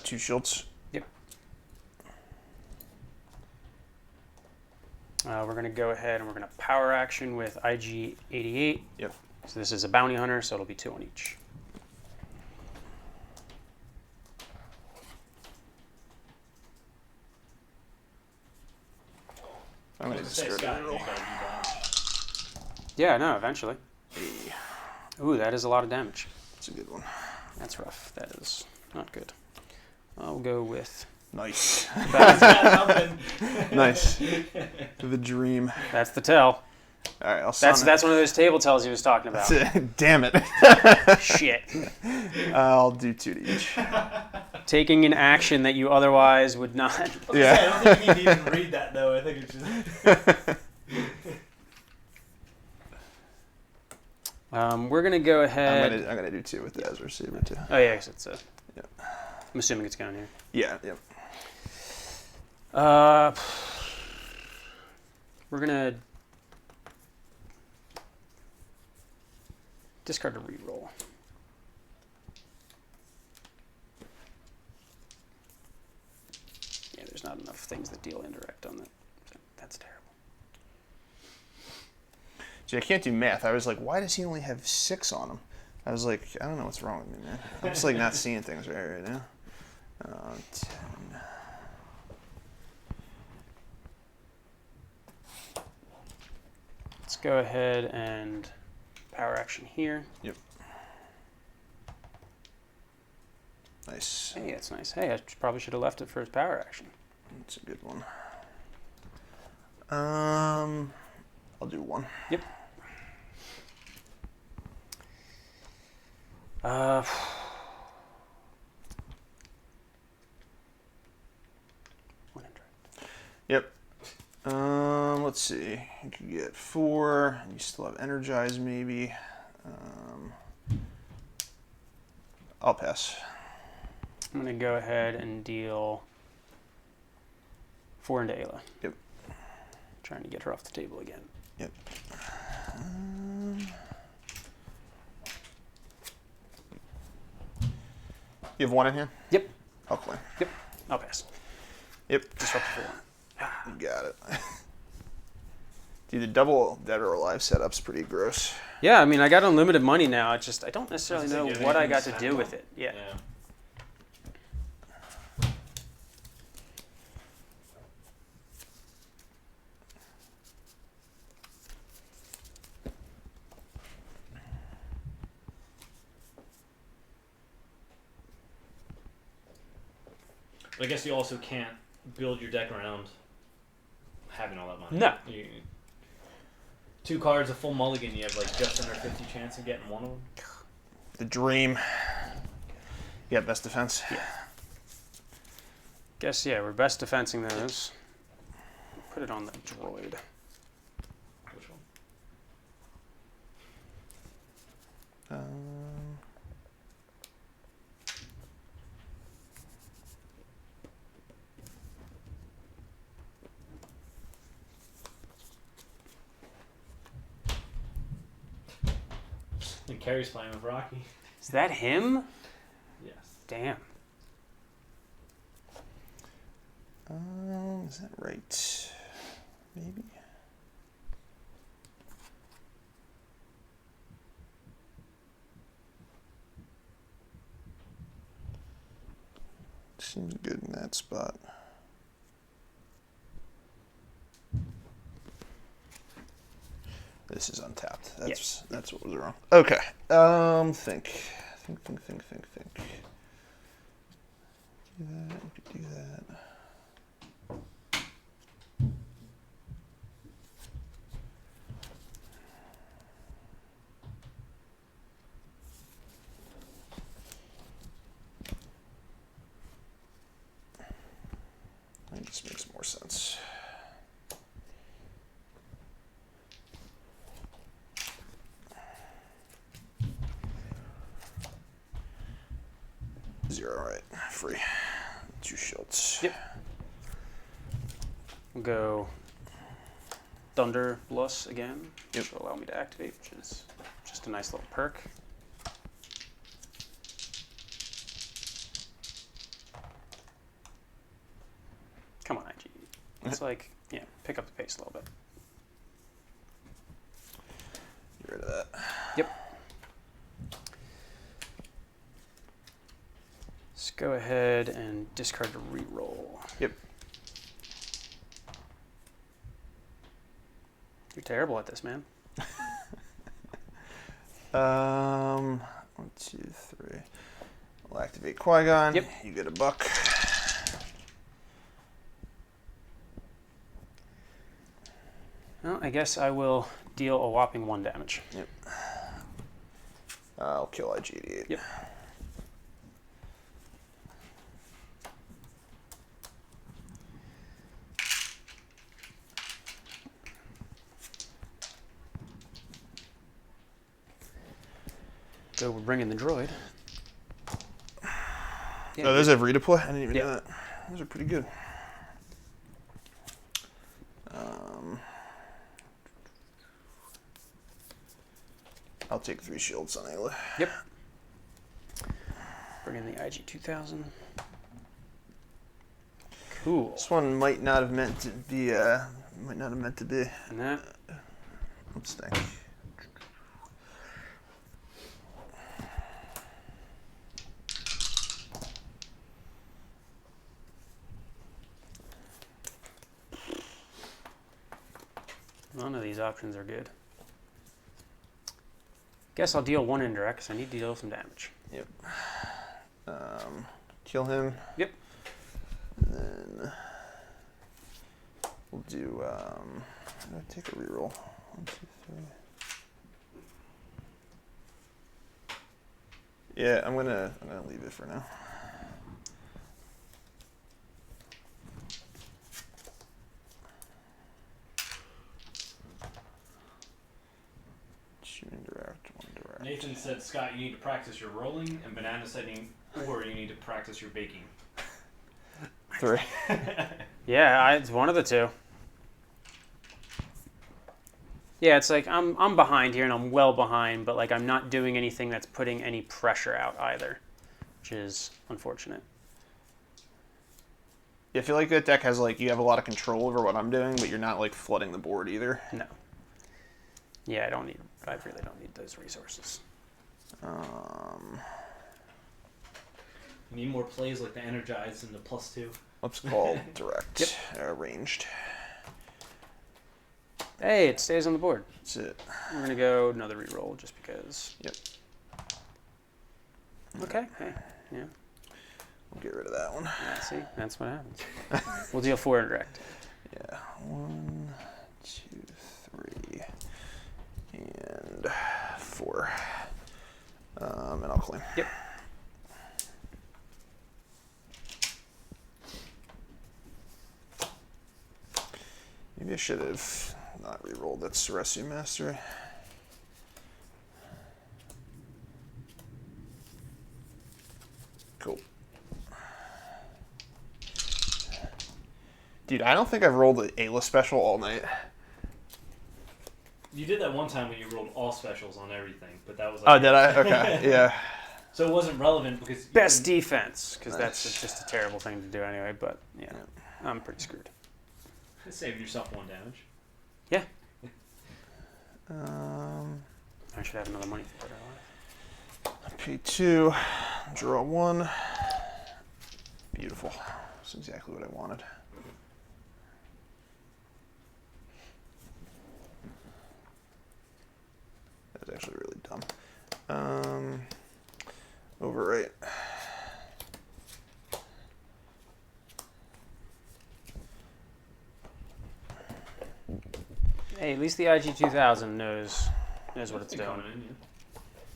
Two shields. Yep. We're going to go ahead and we're going to power action with IG88. Yep. So this is a bounty hunter, so it'll be 2 on each. I'm gonna discard that roll. Yeah, no, eventually. Hey, Ooh, that is a lot of damage. that's a good one. That's rough. That is not good. I'll go with... Nice. That's, Nice. The dream. that's the tell. All right, I'll That's one of those table tells he was talking about. Damn it. Shit. I'll do 2 to each. Taking an action that you otherwise would not. Yeah. I don't think you need to even read that though. I think it's just. We're gonna go ahead. I'm gonna do 2 with the Ezra Saber too. Oh yeah, 'cause it's a. Yep. I'm assuming it's going here. Yeah. Yep. We're gonna discard a reroll. Yeah, there's not enough things that deal indirect on that. That's terrible. See, I can't do math. I was like, why does he only have 6 on him? I was like, I don't know what's wrong with me, man. I'm just like not seeing things right now. 10. Let's go ahead and power action here. Yep. Nice. Hey, that's nice. Hey, I probably should have left it for his power action. That's a good one. I'll do 1. Yep. One indirect. Yep. Let's see. You could get 4. You still have Energize, maybe. I'll pass. I'm going to go ahead and deal 4 into Ayla. Yep. Trying to get her off the table again. Yep. You have 1 in hand? Yep. I'll claim. Yep. I'll pass. Yep. Disrupt the 4. You got it. Dude, the double Dead or Alive setup's pretty gross. Yeah, I mean, I got unlimited money now. I don't necessarily Does it know give what I anything got to to spend do on? with it. Yeah. But I guess you also can't build your deck around having all that money. No. 2 cards, a full mulligan, you have like just under 50 chance of getting one of them. The dream. Yeah, best defense. Yeah. Guess, yeah, we're best defensing those. Put it on the droid. Which one? And Carrie's playing with Rocky. Is that him? Yes. Damn. Is that right? Maybe. Seems good in that spot. This is untapped. That's what was wrong. Okay. Think. Do that. We could do that. That just makes more sense. Zero, right? Free. 2 shields. Yep. We'll go Thunder Bluss again, Yep. which will allow me to activate, which is just a nice little perk. Come on, IG. It's like, yeah, pick up the pace a little bit. Get rid of that. Yep. Let's go ahead and discard to reroll. Yep. You're terrible at this, man. 1, 2, 3. I'll activate Qui-Gon. Yep. You get a buck. Well, I guess I will deal a whopping 1 damage. Yep. I'll kill IG-88. Yep. So we're bringing the droid. Yeah, Oh, those have redeploy? I didn't even Yeah. know that. Those are pretty good. I'll take 3 shields on Ayla. Yep. Bring in the IG 2000. Cool. This one might not have meant to be. Might not have meant to be. And that Let's think. None of these options are good. Guess I'll deal 1 indirect because I need to deal some damage. Yep. Kill him. Yep. And then we'll do. I'm gonna take a reroll. 1, 2, 3. Yeah, I'm gonna leave it for now. Two indirect, 1 direct. Nathan said, Scott, you need to practice your rolling, and Banana said, or you need to practice your baking. 3. Yeah, it's one of the two. Yeah, it's like I'm behind here and I'm well behind, but like I'm not doing anything that's putting any pressure out either, which is unfortunate. I feel like that deck has like you have a lot of control over what I'm doing, but you're not like flooding the board either. No. Yeah, I really don't need those resources. You need more plays like the Energize and the +2. Let's call direct. Yep. Ranged. Hey, it stays on the board. That's it. We're gonna go another reroll just because. Yep. Okay. Hey. Yeah. We'll get rid of that one. Yeah, see, that's what happens. We'll deal 4 indirect. Yeah. 1, 2, 3, and 4. And I'll claim. Yep. Maybe I should have not re-rolled that Ceresu Master. Cool. Dude, I don't think I've rolled an Ayla special all night. You did that one time when you rolled all specials on everything, but that was Oh, like... did I? Okay, yeah. So it wasn't relevant because... Best defense, because Nice. that's just a terrible thing to do anyway. But yeah, I'm pretty screwed. Saved yourself 1 damage. Yeah. I I should have another money for it. pay 2, draw 1. Beautiful. That's exactly what I wanted. That was actually really dumb. Overwrite. Hey, at least the IG-2000 knows what it's doing. Coming in,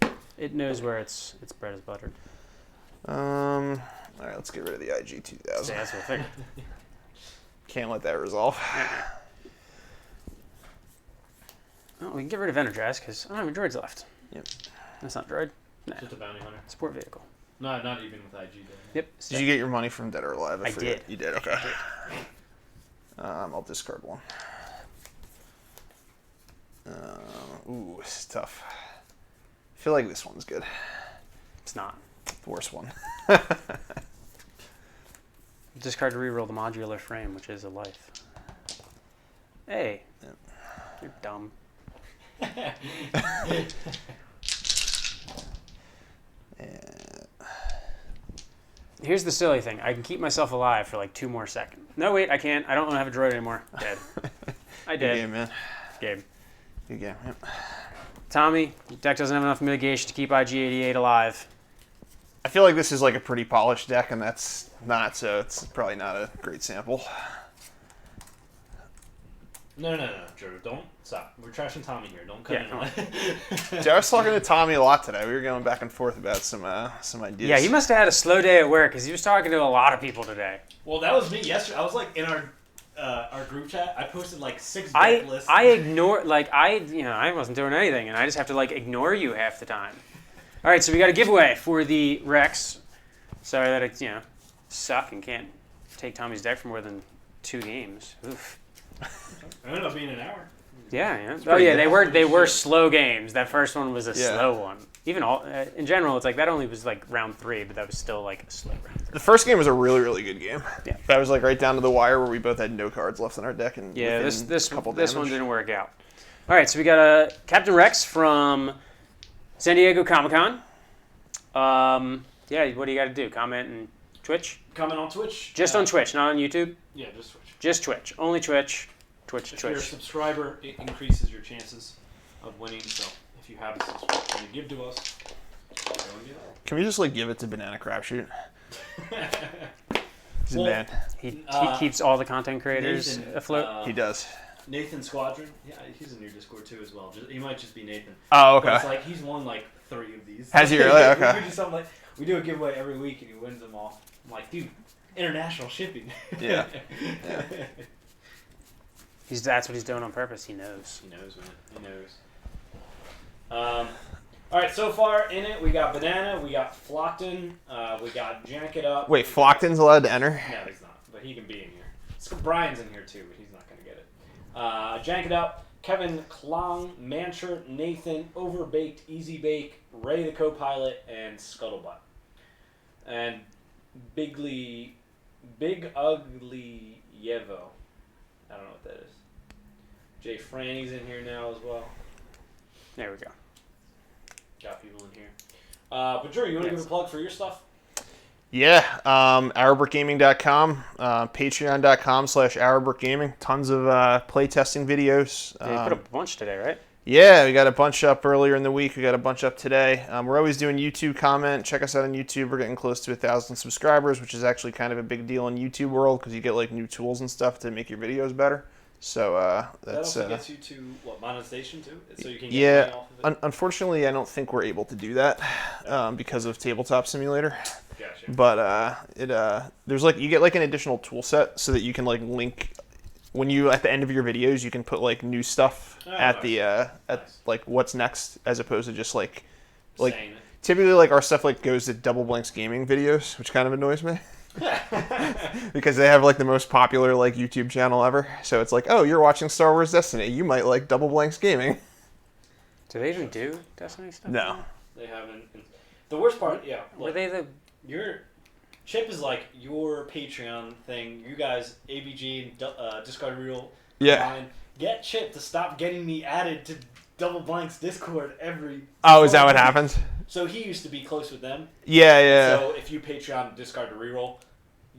yeah. It knows where its bread is buttered. All right, let's get rid of the IG-2000. So that's what I figured. Can't let that resolve. Oh, we can get rid of Energize because I don't have any droids left. Yep. That's not droid. Nah. Just a bounty hunter. Support vehicle. No, not even with IG. Though. Yep. Did you get your money from Dead or Alive? I forget. did. You did, okay. I'll discard 1. Ooh, this is tough. I feel like this one's good. It's not. The worst one. Discard to reroll the modular frame, which is a life. Hey. Yep. You're dumb. Here's the silly thing. I can keep myself alive for like 2 more seconds. No, wait, I can't. I don't have a droid anymore. Dead. I Good did. game, man. Game. Good game. Yep. Tommy, your deck doesn't have enough mitigation to keep IG-88 alive. I feel like this is like a pretty polished deck, and that's not, so it's probably not a great sample. No, Drew, don't stop. We're trashing Tommy here. Don't cut Yeah, in come on. See, I was talking to Tommy a lot today. We were going back and forth about some ideas. Yeah, he must have had a slow day at work because he was talking to a lot of people today. Well, that was me yesterday. I was like in our group chat. I posted like 6 deck lists. I ignore, like, I wasn't doing anything, and I just have to, like, ignore you half the time. All right, so we got a giveaway for the Rex. Sorry that it, suck and can't take Tommy's deck for more than 2 games. Oof. It ended up being an hour. Yeah. Oh pretty yeah, good. they were slow games. That first one was a Yeah. slow one. Even in general, it's like that only was like round 3, but that was still like a slow round 3. The first game was a really, really good game. Yeah. That was like right down to the wire where we both had no cards left in our deck. And Yeah, within this a couple one damage. didn't work out. All right, so we got a Captain Rex from San Diego Comic-Con. Yeah, what do you got to do? Comment and Twitch? Comment on Twitch. Just on Twitch, not on YouTube. Yeah, just Twitch. Just Twitch. Only Twitch. Twitch. If you're a subscriber, it increases your chances of winning. So if you have a subscription to give to us, go and do that. Can we just like give it to Banana Crapshoot? He's a man. He keeps all the content creators Nathan, afloat. He does. Nathan Squadron, yeah, he's in your Discord too as well. He might just be Nathan. Oh, But it's okay. like he's won like 3 of these. Has he really? Okay. we do something like we do a giveaway every week and he wins them all. I'm like, dude, international shipping. Yeah. That's what he's doing on purpose. He knows. He knows, man. He knows. All right, so far in it, we got Banana, we got Flockton, we got Jack It Up. Wait, Flockton's allowed to enter? No, he's not, but he can be in here. Brian's in here too, but he's not going to get it. Jack It Up, Kevin Klong, Mancher, Nathan, Overbaked, Easy Bake, Ray the Co-Pilot, and Scuttlebutt. And Big Ugly Yevo. I don't know what that is. Jay Franny's in here now as well. There we go. Got people in here. But Drew, you want to give a plug for your stuff? Yeah, arrowbrickgaming.com, patreon.com/arrowbrickgaming. Tons of playtesting videos. Yeah, you put a bunch today, right? Yeah, we got a bunch up earlier in the week. We got a bunch up today. We're always doing YouTube comment. Check us out on YouTube. We're getting close to 1,000 subscribers, which is actually kind of a big deal in YouTube world because you get like new tools and stuff to make your videos better. So That that's also gets you to what, monetization too, so you can get money off of it. Unfortunately, I don't think we're able to do that because of Tabletop Simulator. Gotcha. But there's like you get like an additional tool set so that you can like link when you at the end of your videos you can put like new stuff at the at like what's next as opposed to just like Saying it. typically like our stuff like goes to Double Blanks Gaming videos, which kind of annoys me. Because they have like the most popular like YouTube channel ever. So it's like, oh, you're watching Star Wars Destiny. You might like Double Blanks Gaming. Do they even do Destiny stuff? No. They haven't. The worst part, yeah. Were Look, they the? your Chip is like your Patreon thing. You guys, ABG, Discard Reel, Yeah. combined. Get Chip to stop getting me added to Double Blank's Discord every. Oh, is that what happens? So he used to be close with them. Yeah, yeah. So if you Patreon Discard to Reroll,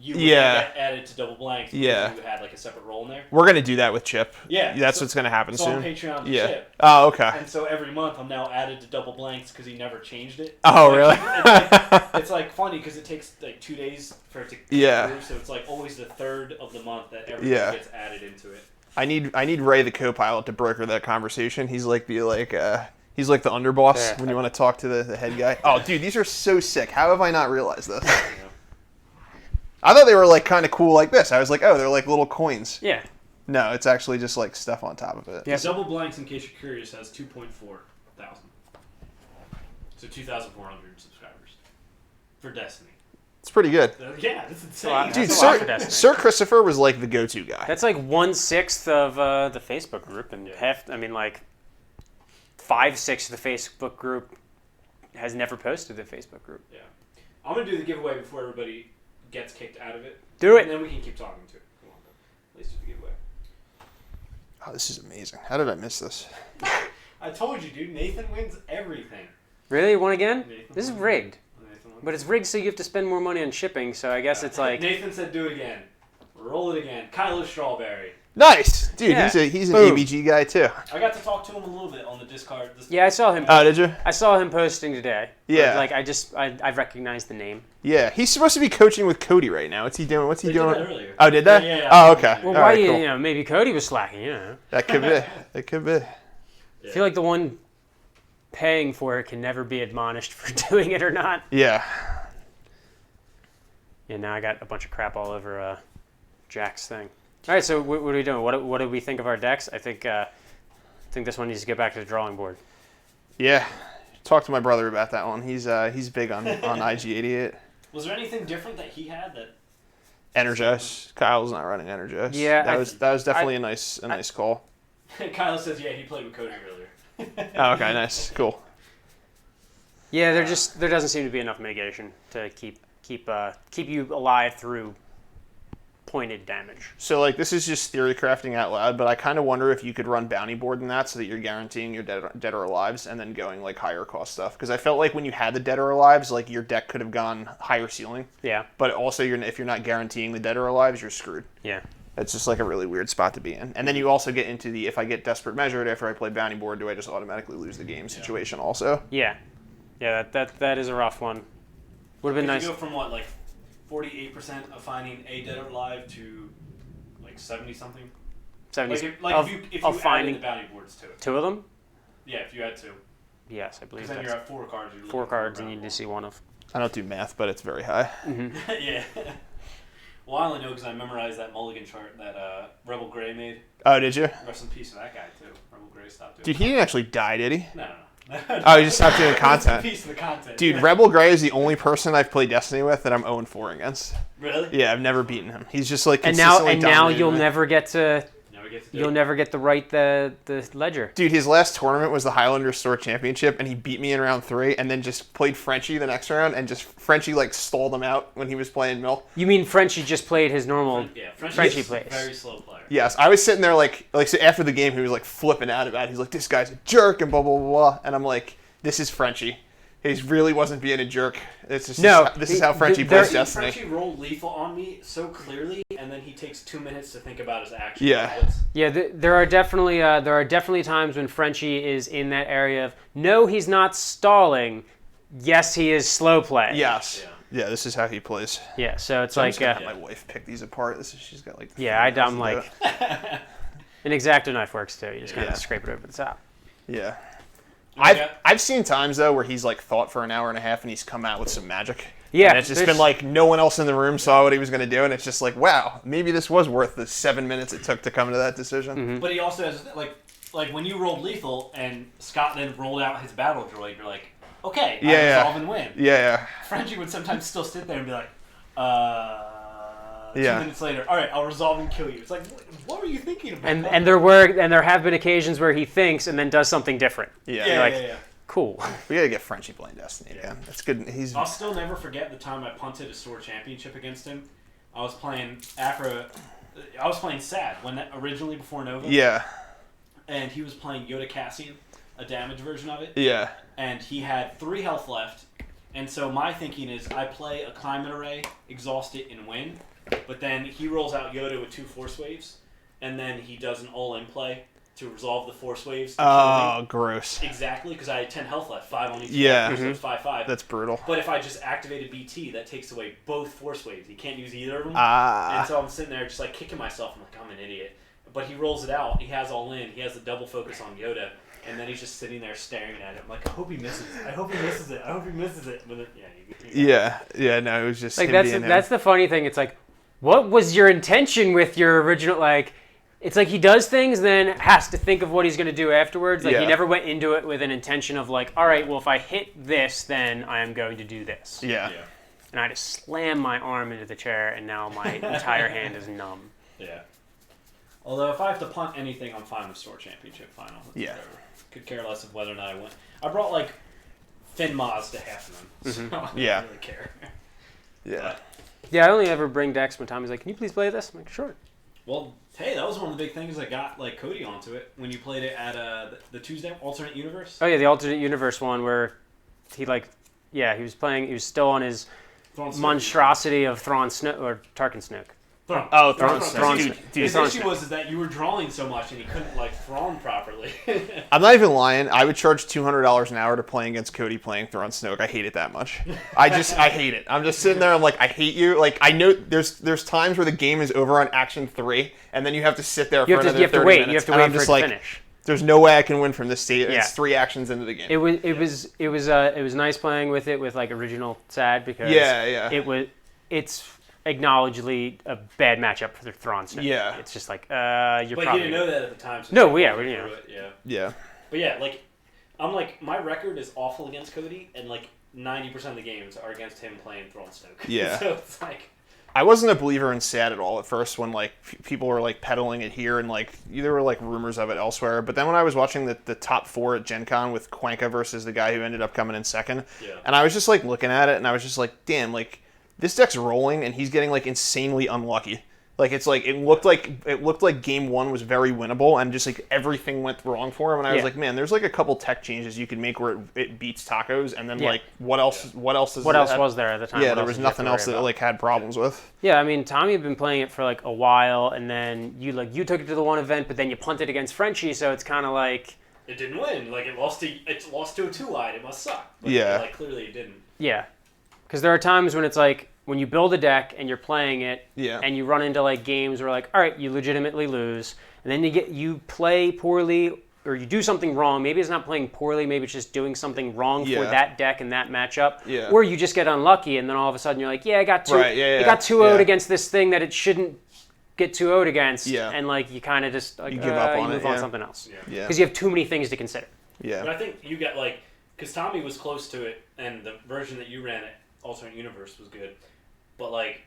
you would Yeah. get added to Double Blanks because Yeah. you had like a separate role in there. We're gonna do that with Chip. Yeah. That's so, what's gonna happen so soon. on Patreon to Yeah. Chip. Oh, okay. And so every month I'm now added to Double Blanks because he never changed it. Oh, Like, really? it's like funny because it takes like 2 days for it to Yeah. through, so it's like always the third of the month that everyone Yeah. gets added into it. I need Ray the co-pilot to broker that conversation. He's like the he's like the underboss Yeah. when you want to talk to the head guy. Oh, dude, these are so sick. How have I not realized this? You know? I thought they were like kind of cool like this. I was like, oh, they're like little coins. Yeah. No, it's actually just like stuff on top of it. Yes. Double Blanks, in case you're curious, has 2.4 thousand. So 2,400 subscribers for Destiny. It's pretty good. Yeah, that's insane. Well, Dude, That's a lot for Sir, Destiny. Sir Christopher was like the go-to guy. That's like 1/6 of the Facebook group, and half. I mean, like 5/6 of the Facebook group has never posted the Facebook group. Yeah. I'm going to do the giveaway before everybody gets kicked out of it. Do it. And then we can keep talking to it. Come on, at least do the giveaway. Oh, this is amazing. How did I miss this? I told you, dude. Nathan wins everything. Really, one again? Nathan This is won. rigged. Nathan won. But it's rigged, so you have to spend more money on shipping. So I guess it's like. Nathan said, "Do it again. Roll it again." Kylo Strawberry. Nice, dude. Yeah. He's an Boom. ABG guy too. I got to talk to him a little bit on the Discord. Yeah, I saw him. Oh, did you? I saw him posting today. Yeah. Like I recognized the name. Yeah, he's supposed to be coaching with Cody right now. What's he doing? What's he They did doing? that earlier. Oh, did they? Yeah. Oh, okay. Well, All why right, cool. you know maybe Cody was slacking. You know. That could be. It could be. I feel like the one paying for it can never be admonished for doing it or not. Yeah. Yeah, now I got a bunch of crap all over Jack's thing. All right, so what are we doing? What do we think of our decks? I think this one needs to get back to the drawing board. Yeah. Talk to my brother about that one. He's big on IG88. Was there anything different that he had that? Energize. Kyle's not running Energize. Yeah, That was definitely I- a nice call. Kylo says, "Yeah, he played with Cody earlier." Oh, okay, nice, cool. Yeah, there doesn't seem to be enough mitigation to keep you alive through pointed damage. So like this is just theory crafting out loud, but I kind of wonder if you could run bounty board in that so that you're guaranteeing your dead or alives and then going like higher cost stuff. Because I felt like when you had the dead or alives, like your deck could have gone higher ceiling, Yeah, but also if you're not guaranteeing the dead or alives, you're screwed. yeah. It's just like a really weird spot to be in. And then you also get into the if I get Desperate Measured after I play Bounty Board, do I just automatically lose the game situation also. Yeah. Yeah, that is a rough one. Would have been nice. You go from what, like 48% of finding a dead or alive to like 70 something. 70 if you finding added the bounty boards to it. 2 of them? Yeah, if you had to. Yes, I believe Because then that's you're at 4 cards. You're 4 looking for cards a and you bounty need to see one of. I don't do math, but it's very high. Yeah. Well, I only know because I memorized that mulligan chart that Rebel Gray made. Oh, did you? Rest in peace to that guy, too. Rebel Gray stopped doing Dude, he didn't actually die, did he? No. Oh, he just stopped doing content. Rest in peace to the content. Dude, Rebel Gray is the only person I've played Destiny with that I'm 0-4 against. Really? Yeah, I've never beaten him. He's just like And now consistently dominated you'll me. never get to Never get to do you'll it. never get to write the ledger. Dude, his last tournament was the Highlander Store Championship, and he beat me in round 3, and then just played Frenchie the next round, and just Frenchie like stalled him out when he was playing Mill. You mean Frenchie just played his normal? Yeah, Frenchie is a plays. very slow player. Yes, I was sitting there like so after the game, he was like flipping out about it. He's like, "This guy's a jerk," and blah blah blah blah. And I'm like, "This is Frenchie. He really wasn't being a jerk. It's just this is how Frenchie there- plays Destiny." Frenchie rolled lethal on me so clearly, and then he takes 2 minutes to think about his action. Yeah. Yeah, there are definitely times when Frenchie is in that area of no, he's not stalling. Yes, he is slow play. Yes. Yeah, this is how he plays. Yeah, so it's I'm like just gonna have my wife pick these apart. She's got like. I'm like an X-Acto knife works too. You just kind Yeah. of scrape it over the top. Yeah. Yeah. I've seen times though where he's like thought for an hour and a half and he's come out with some magic. Yeah, And it's just been like no one else in the room saw what he was going to do, and it's just like, wow, maybe this was worth the 7 minutes it took to come to that decision. Mm-hmm. But he also has like when you rolled lethal and Scott then rolled out his battle droid, you're like, okay, I resolve and win. Yeah. Frenchie would sometimes still sit there and be like, 2 Yeah. minutes later, all right, I'll resolve and kill you. It's like, what were you thinking about? And there have been occasions where he thinks and then does something different. Yeah. yeah, like- yeah. Cool. We got to get Frenchie playing Destiny again. That's good. He's I'll still never forget the time I punted a store championship against him. I was playing Sad originally before Nova. yeah. And he was playing Yoda Cassian, a damage version of it. Yeah. And he had 3 health left. And so my thinking is I play a climate array, exhaust it, and win. But then he rolls out Yoda with 2 force waves. And then he does an all-in play to resolve the force waves. To kill Oh, me. gross. Exactly, because I had 10 health left, 5 on each. Yeah. So it's 5-5. That's brutal. But if I just activated BT, that takes away both force waves. You can't use either of them. Ah. And so I'm sitting there just like kicking myself. I'm like, I'm an idiot. But he rolls it out. He has all in. He has the double focus on Yoda. And then he's just sitting there staring at it. I'm like, I hope he misses it. I hope he misses it. I hope he misses it. But then, Yeah. No, it was just Like him that's being him. the funny thing. It's like, what was your intention with your original? Like, it's like he does things, then has to think of what he's going to do afterwards. Like Yeah. he never went into it with an intention of like, all right, well, if I hit this, then I am going to do this. Yeah. And I just slam my arm into the chair, and now my entire hand is numb. Yeah. Although if I have to punt anything, I'm fine with Store Championship final. It's Yeah. whatever. Could care less of whether or not I win. I brought like Finn Maz to half of them. So I Yeah. don't really care. Yeah. Yeah, I only ever bring decks when Tommy's like, can you please play this? I'm like, sure. Well, hey, that was one of the big things that got like Cody onto it when you played it at the Tuesday alternate universe. Oh yeah, the alternate universe one where he he was still on his Thrawn Snoke. monstrosity of Thrawn Snoke or Tarkin Snoke. Thrawn. Oh, Thrawn- Thrawn- dude. His Thrawn issue Snoke. was is that you were drawing so much and he couldn't like Thrawn properly. I'm not even lying. I would charge $200 an hour to play against Cody playing Thrawn Snoke. I hate it that much. I hate it. I'm just sitting there. I'm like, I hate you. Like, I know there's times where the game is over on action 3, and then you have to sit there for another 30 minutes. You have to and wait I'm for just it to like, finish. there's no way I can win from this state. Yeah. It's 3 actions into the game. It was nice playing with it with like original Sad because Yeah. it's acknowledgedly a bad matchup for the Thrawn Snoke. Yeah. It's just like you're But probably you didn't know that at the time. So No, you yeah, went we- through yeah. it, yeah. Yeah. But yeah, like I'm like my record is awful against Cody, and like 90% of the games are against him playing Thrawn Snoke. Yeah. So it's like. I wasn't a believer in Sad at all at first when like people were like peddling it here and like there were like rumors of it elsewhere. But then when I was watching the top 4 at Gen Con with Quanka versus the guy who ended up coming in second, Yeah. and I was just like looking at it and I was just like, damn, like this deck's rolling and he's getting like insanely unlucky. Like it looked like game one was very winnable, and just like everything went wrong for him. And I was Yeah. like, man, there's like a couple tech changes you can make where it beats tacos, and then Yeah. like what else? What else is What else had? was there at the time? Yeah, What there else was did you have to nothing else worry that about? like had problems with. Yeah, I mean, Tommy had been playing it for like a while, and then you took it to the one event, but then you punted against Frenchie, so it's kind of like, It didn't win. Like it lost to a 2-wide. It must suck. But, Yeah. Like clearly it didn't. yeah, because there are times when it's like when you build a deck and you're playing it, Yeah. and you run into like games where like, all right, you legitimately lose, and then you play poorly or you do something wrong. Maybe it's not playing poorly, maybe it's just doing something wrong for Yeah. that deck and that matchup. Yeah. Or you just get unlucky, and then all of a sudden you're like, yeah, I got two, Right, yeah, it yeah, got 2-0'd yeah. against this thing that it shouldn't get 2-0'd against, Yeah. and like you kind of just like You give up you on it, move on yeah. to something else. Yeah. Because you have too many things to consider. But Yeah. I think you got like, because Tommy was close to it, and the version that you ran at Alternate Universe was good. But like,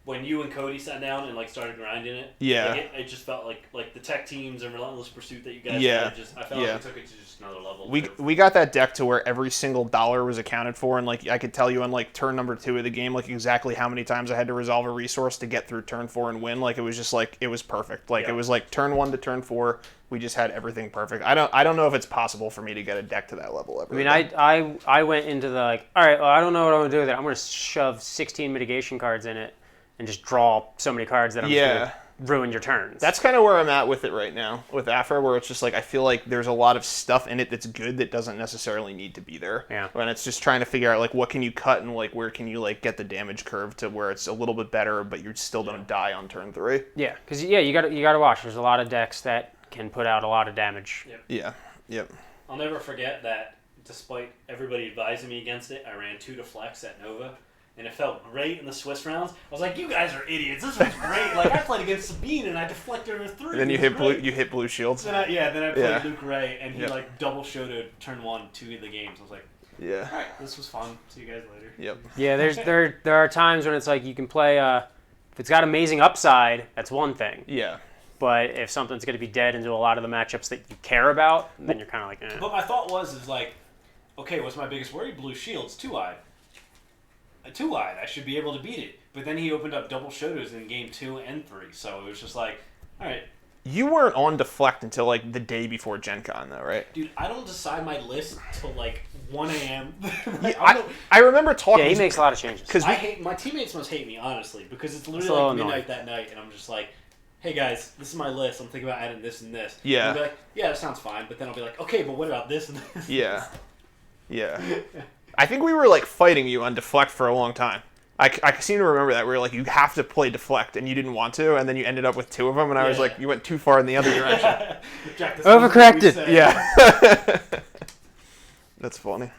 when you and Cody sat down and like started grinding it, Yeah. like, it just felt like the tech teams and Relentless Pursuit that you guys Yeah. had, I felt Yeah. like it took it to just another level. We got that deck to where every single dollar was accounted for, and like I could tell you on like turn number 2 of the game, like exactly how many times I had to resolve a resource to get through turn 4 and win. Like it was just like it was perfect. Like Yeah. it was like turn 1 to turn 4, we just had everything perfect. I don't know if it's possible for me to get a deck to that level ever. I mean, again. I went into the like, all right, well, I don't know what I'm gonna do with it. I'm gonna shove 16 mitigation cards in it and just draw so many cards that I'm just gonna ruin your turns. That's kind of where I'm at with it right now with Afra, where it's just like I feel like there's a lot of stuff in it that's good that doesn't necessarily need to be there. Yeah. And it's just trying to figure out like what can you cut and like where can you like get the damage curve to where it's a little bit better, but you still don't die on turn 3. yeah, because you gotta watch. There's a lot of decks that can put out a lot of damage. Yeah. Yep. I'll never forget that despite everybody advising me against it, I ran 2 to flex at Nova. And it felt great in the Swiss rounds. I was like, "You guys are idiots. This was great." Like I played against Sabine and I deflected her 3. And then you It was hit great. blue shields. Then I played Yeah. Luke Ray and he Yep. like double showed it turn 1, 2 of the games. I was like, Yeah. "All right, this was fun. See you guys later." Yep. Yeah, there are times when it's like you can play. If it's got amazing upside, that's one thing. Yeah. But if something's going to be dead into a lot of the matchups that you care about, then you're kind of like, eh. But my thought is like, okay, what's my biggest worry? Blue shields, 2-eyed. A 2-eyed, I should be able to beat it. But then he opened up double shotos in game 2 and 3, so it was just like, all right, You weren't on deflect until like the day before Gen Con though, right? dude, I don't decide my list till like 1 a.m. I remember talking. Yeah, he makes a lot of changes. because I hate my teammates must hate me honestly because it's a literally little like midnight annoying. that night and I'm just like, hey guys, this is my list. I'm thinking about adding this and this. Yeah. And I'll be like, yeah, that sounds fine. But then I'll be like, okay, but what about this and this? Yeah. Yeah. I think we were like fighting you on deflect for a long time. I seem to remember that we were like, you have to play deflect, and you didn't want to, and then you ended up with 2 of them, and I was Yeah. like, you went too far in the other direction. Jack, this Overcorrected. is what we said. Yeah. That's funny.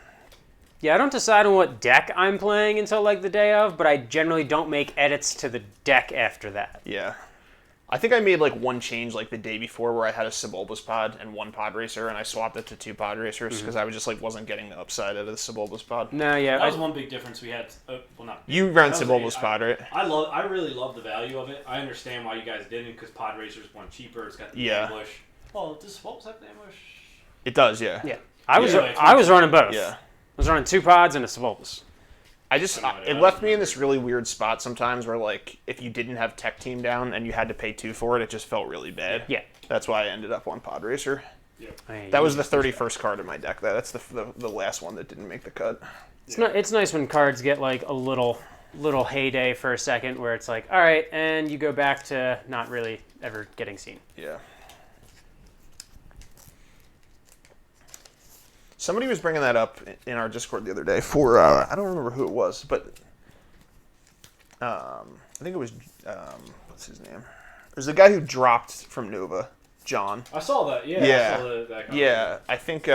Yeah, I don't decide on what deck I'm playing until like the day of, but I generally don't make edits to the deck after that. Yeah. I think I made like one change like the day before where I had a Sebulbas pod and 1 pod racer, and I swapped it to 2 pod racers because I was just like wasn't getting the upside out of the Sebulbas pod. No, yeah, That was one big difference we had. Well, not. You ran That was Sebulbas a- pod, right? I really love the value of it. I understand why you guys didn't because Pod Racer's one cheaper. It's got the Yeah. ambush. Oh, does Swamps have the ambush? It does, yeah. yeah. I was Yeah, I was running both. Yeah. I was running 2 pods and a Sebulbas. I just I know, it I left me in remember. this really weird spot sometimes where like if you didn't have tech team down and you had to pay 2 for it, it just felt really bad. Yeah. That's why I ended up on pod racer. Hey, That was the 31st card in my deck. That's the last one that didn't make the cut. It's nice when cards get like a little heyday for a second where it's like, all right, and you go back to not really ever getting seen. Yeah. Somebody was bringing that up in our Discord the other day for I don't remember who it was, but I think it was what's his name? There's the guy who dropped from Nova, John. I saw that. Yeah. Yeah. I saw that Yeah, I think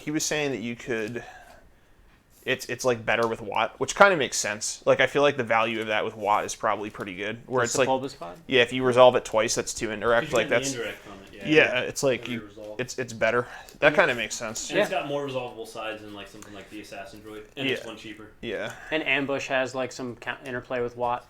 he was saying that you could. It's like better with Watt, which kind of makes sense. Like I feel like the value of that with Watt is probably pretty good. Where it's like, Sebulbas pod? yeah, if you resolve it twice, that's 2 indirect. Like that's indirect on it. yeah, it's like Every you, resolve. it's better. That kind of makes sense. And it's got more resolvable sides than like something like the Assassin Droid, and it's Yeah. one cheaper. Yeah, And Ambush has like some interplay with Watt.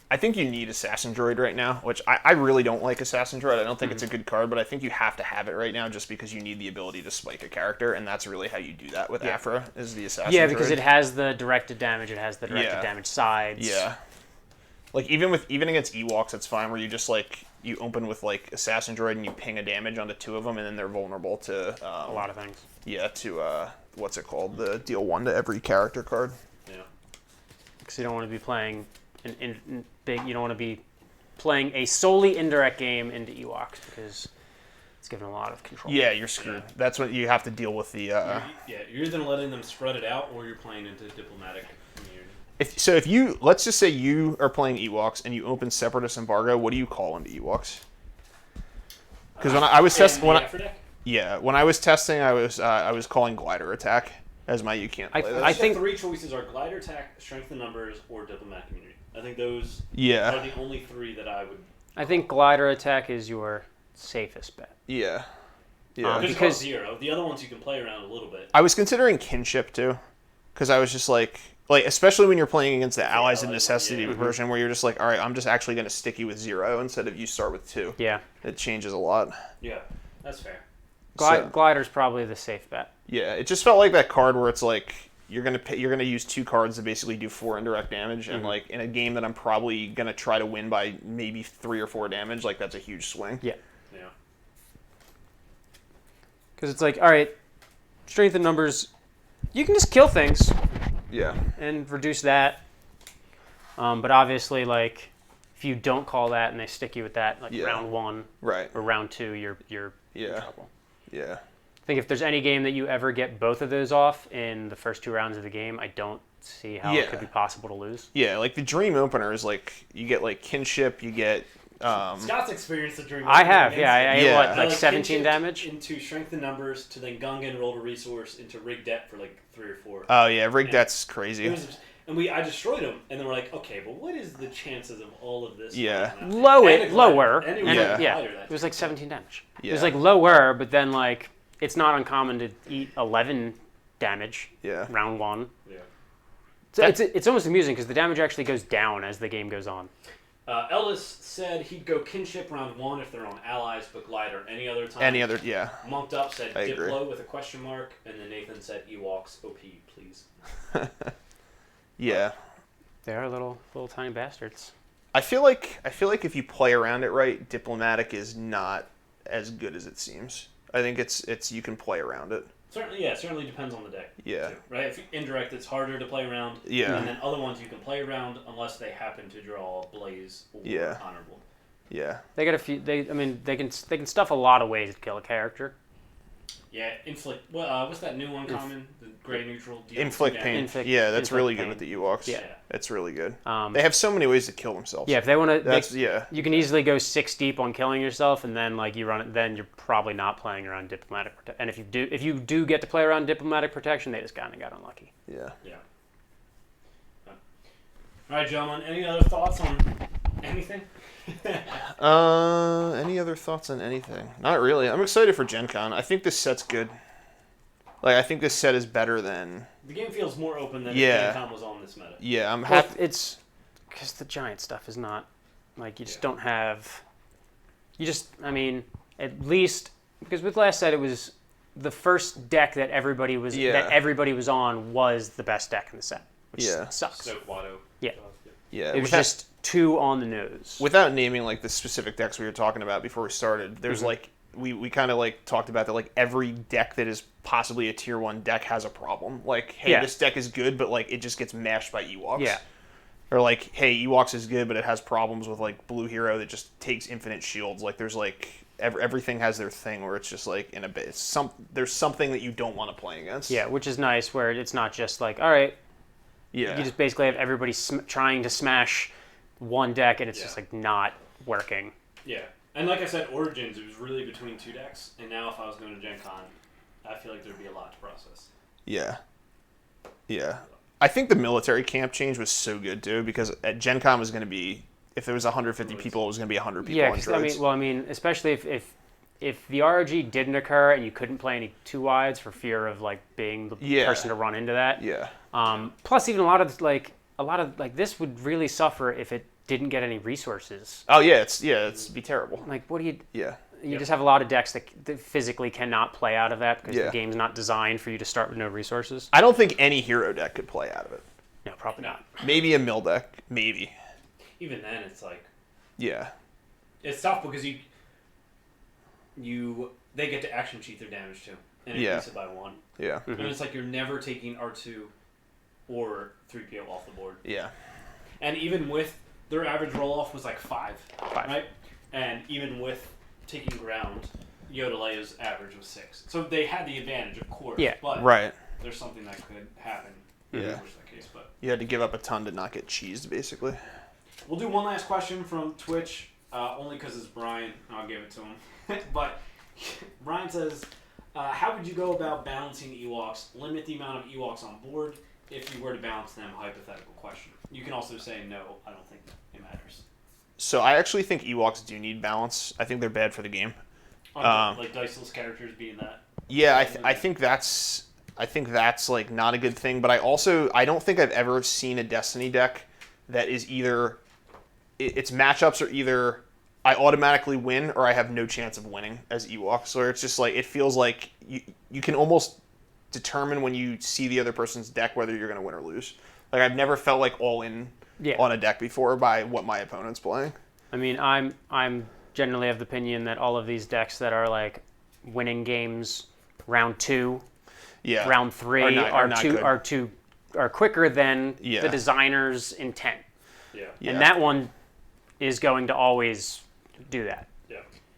I think you need Assassin Droid right now, which I really don't like Assassin Droid. I don't think it's a good card, but I think you have to have it right now just because you need the ability to spike a character, and that's really how you do that with Afra, is the Assassin Yeah, Droid. because it has the directed damage, it has the directed Yeah. damage sides. Yeah. Like even against Ewoks, it's fine where you just like you open with like Assassin Droid and you ping a damage onto 2 of them, and then they're vulnerable to A lot of things. Yeah, to what's it called? The deal 1 to every character card. Yeah. Because you don't want to be playing big. You don't want to be playing a solely indirect game into Ewoks because it's given a lot of control. Yeah, you're screwed. Yeah. That's what you have to deal with the. Yeah, you're either letting them spread it out or you're playing into diplomatic immunity. If you let's just say you are playing Ewoks and you open Separatist Embargo, what do you call into Ewoks? Because when I was testing, when I was testing, I was calling Glider Attack as my you can't play this. I think 3 choices are Glider Attack, Strength in Numbers, or Diplomatic Immunity. I think those are the only 3 that I would. I think Glider Attack is your safest bet. Yeah. Because 0. The other ones you can play around a little bit. I was considering Kinship too, because I was just like especially when you're playing against the Allies of Necessity version, where you're just like, all right, I'm just actually going to stick you with 0 instead of you start with 2. Yeah. It changes a lot. Yeah, that's fair. Glider's probably the safe bet. Yeah, it just felt like that card where it's like you're gonna use 2 cards to basically do 4 indirect damage, and like in a game that I'm probably gonna try to win by maybe 3 or 4 damage, like that's a huge swing. Yeah. Yeah. Because it's like, all right, strength in numbers, you can just kill things. Yeah. And reduce that. But obviously, like, if you don't call that and they stick you with that, like round 1 right or round 2, you're in trouble. Yeah. I think if there's any game that you ever get both of those off in the first 2 rounds of the game, I don't see how it could be possible to lose. Yeah, like the Dream Opener is like you get like Kinship, you get. Scott's experienced the Dream. I have, yeah. I ate what, like 17 Kinship damage? Into Strength in Numbers to then Gungan rolled a resource into Rig Det for like 3 or 4. Oh yeah, Rig Det's crazy. I destroyed him, and then we're like, okay, but what is the chances of all of this? Yeah. Lower. And It was like 17 damage. Yeah. It was like lower, but then like it's not uncommon to eat 11 damage. Yeah. Round 1. Yeah. So it's almost amusing because the damage actually goes down as the game goes on. Ellis said he'd go Kinship round 1 if they're on Allies, but Glider any other time. Yeah. Monked Up said I agree. Diplo with a question mark, and then Nathan said Ewoks OP, please. Yeah. They are little tiny bastards. I feel like if you play around it right, Diplomatic is not as good as it seems. I think it's you can play around it. Certainly depends on the deck. Yeah. Too, right? If indirect, it's harder to play around. Yeah. And then other ones you can play around unless they happen to draw Blaze or Honorable. Yeah. They got a few. They can stuff a lot of ways to kill a character. Yeah, Inflict. What's that new one common? The gray neutral. Inflict Pain. Yeah, that's really good with the Ewoks. Yeah. That's really good. They have so many ways to kill themselves. Yeah, if they want to, yeah. You can easily go 6 deep on killing yourself, and then like you run it. Then you're probably not playing around diplomatic protection. And if you do get to play around diplomatic protection, they just kind of got unlucky. Yeah. Yeah. All right, gentlemen. Any other thoughts on anything? Any other thoughts on anything? Not really. I'm excited for Gen Con. I think this set's good. Like, I think this set is better than... The game feels more open than if Gen Con was on this meta. Yeah, I'm happy. It's because the giant stuff is not like you just don't have. I mean, at least because with last set it was the first deck that everybody was on was the best deck in the set, which sucks. So Watto. Yeah. Yeah, it was just 2 on the nose. Without naming like the specific decks we were talking about before we started, there's like we kind of like talked about that like every deck that is possibly a tier 1 deck has a problem. Like, hey, this deck is good, but like it just gets mashed by Ewoks. Yeah. Or like, hey, Ewoks is good, but it has problems with like Blue Hero that just takes infinite shields. Like there's like everything has their thing where it's just like in a bit there's something that you don't want to play against. Yeah, which is nice where it's not just like, all right. Yeah. You just basically have everybody trying to smash one deck, and it's just like not working. Yeah, and like I said, Origins, it was really between 2 decks, and now if I was going to Gen Con, I feel like there'd be a lot to process. Yeah. Yeah. I think the military camp change was so good too, because at Gen Con was going to be, if there was 150 people, it was going to be 100 people. Yeah, on because I mean, especially if the ROG didn't occur and you couldn't play any 2-wides for fear of like being the person to run into that. Yeah. Plus, even a lot of this would really suffer if it didn't get any resources. Oh yeah, it's be terrible. Like, what do you? Yeah. You just have a lot of decks that physically cannot play out of that because the game's not designed for you to start with no resources. I don't think any hero deck could play out of it. No, probably not. Maybe a mill deck, maybe. even then, it's like Yeah. it's tough because they get to action cheat their damage too, and Yeah. increase it by 1. Yeah. And it's like you're never taking R2 or 3PO off the board. Yeah. And even with their average roll off was like 5, 5. right? And even with taking ground, Yoda Leia's average was 6. So they had the advantage, of course. Yeah. But Right. there's something that could happen. Yeah. In that case, but You had to give up a ton to not get cheesed, basically. we'll do one last question from Twitch, only because it's Brian. I'll give it to him. But Brian says, how would you go about balancing Ewoks? Limit the amount of Ewoks on board if you were to balance them. Hypothetical question. You can also say no. I don't think it matters. So I actually think Ewoks do need balance. I think they're bad for the game. Like diceless characters being that. Yeah, I think that's like not a good thing. But I don't think I've ever seen a Destiny deck that is either its matchups are either I automatically win or I have no chance of winning as Ewoks. So it's just like it feels like you can almost determine when you see the other person's deck whether you're going to win or lose. Like I've never felt like all in on a deck before by what my opponent's playing. I mean, I'm generally of the opinion that all of these decks that are like winning games round 2, round 3 are quicker than the designer's intent. Yeah. And that one is going to always do that.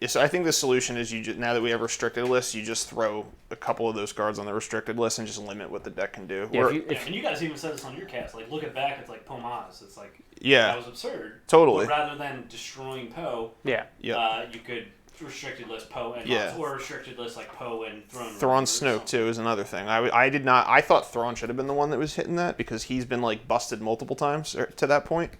Yeah, so I think the solution is now that we have restricted lists, you just throw a couple of those cards on the restricted list and just limit what the deck can do. Yeah, and you guys even said this on your cast. Like, looking back, it's like Pomatus. It's like that was absurd. Totally. But rather than destroying Poe, you could restricted list Poe and Mods, or restricted list like Poe and Thrawn. Thrawn Snoke too is another thing. I thought Thrawn should have been the one that was hitting that because he's been like busted multiple times to that point.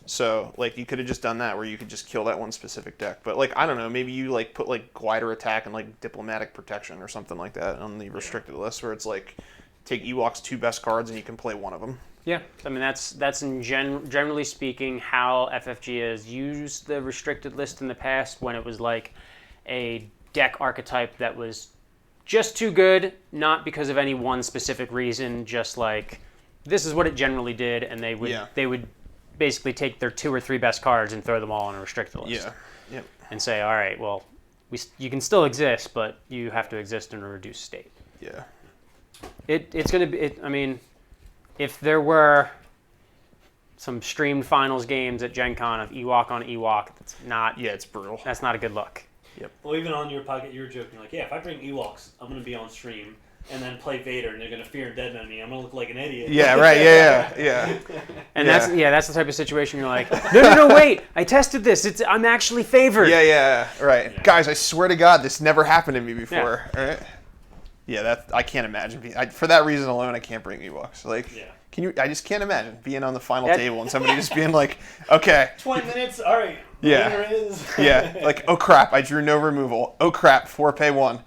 So, like, you could have just done that where you could just kill that one specific deck. But, like, I don't know, maybe you, like, put, like, Glider Attack and, like, Diplomatic Protection or something like that on the restricted list where it's, like, take Ewok's 2 best cards and you can play one of them. Yeah, I mean, that's in generally speaking how FFG has used the restricted list in the past when it was, like, a deck archetype that was just too good, not because of any one specific reason, just, like, this is what it generally did, and they would basically take their 2 or 3 best cards and throw them all on a restricted list. Yeah. Yep. And say, all right, well, you can still exist, but you have to exist in a reduced state. Yeah. It's going to be, I mean, if there were some streamed finals games at Gen Con of Ewok on Ewok, that's not... Yeah, it's brutal. That's not a good look. Yep. Well, even on your podcast, you were joking, like, yeah, if I bring Ewoks, I'm going to be on stream and then play Vader, and they're going to fear and dead me. I'm going to look like an idiot. Yeah, right, yeah. And that's the type of situation you're like, no, wait, I tested this. I'm actually favored. Yeah, right. Yeah. Guys, I swear to God, this never happened to me before. Yeah. Right? Yeah, I can't imagine. For that reason alone, I can't bring Ewoks. Like, I just can't imagine being on the final table and somebody just being like, okay. 20 minutes, all right. Yeah. There is. Yeah, like, oh crap, I drew no removal. Oh crap, 4 pay 1.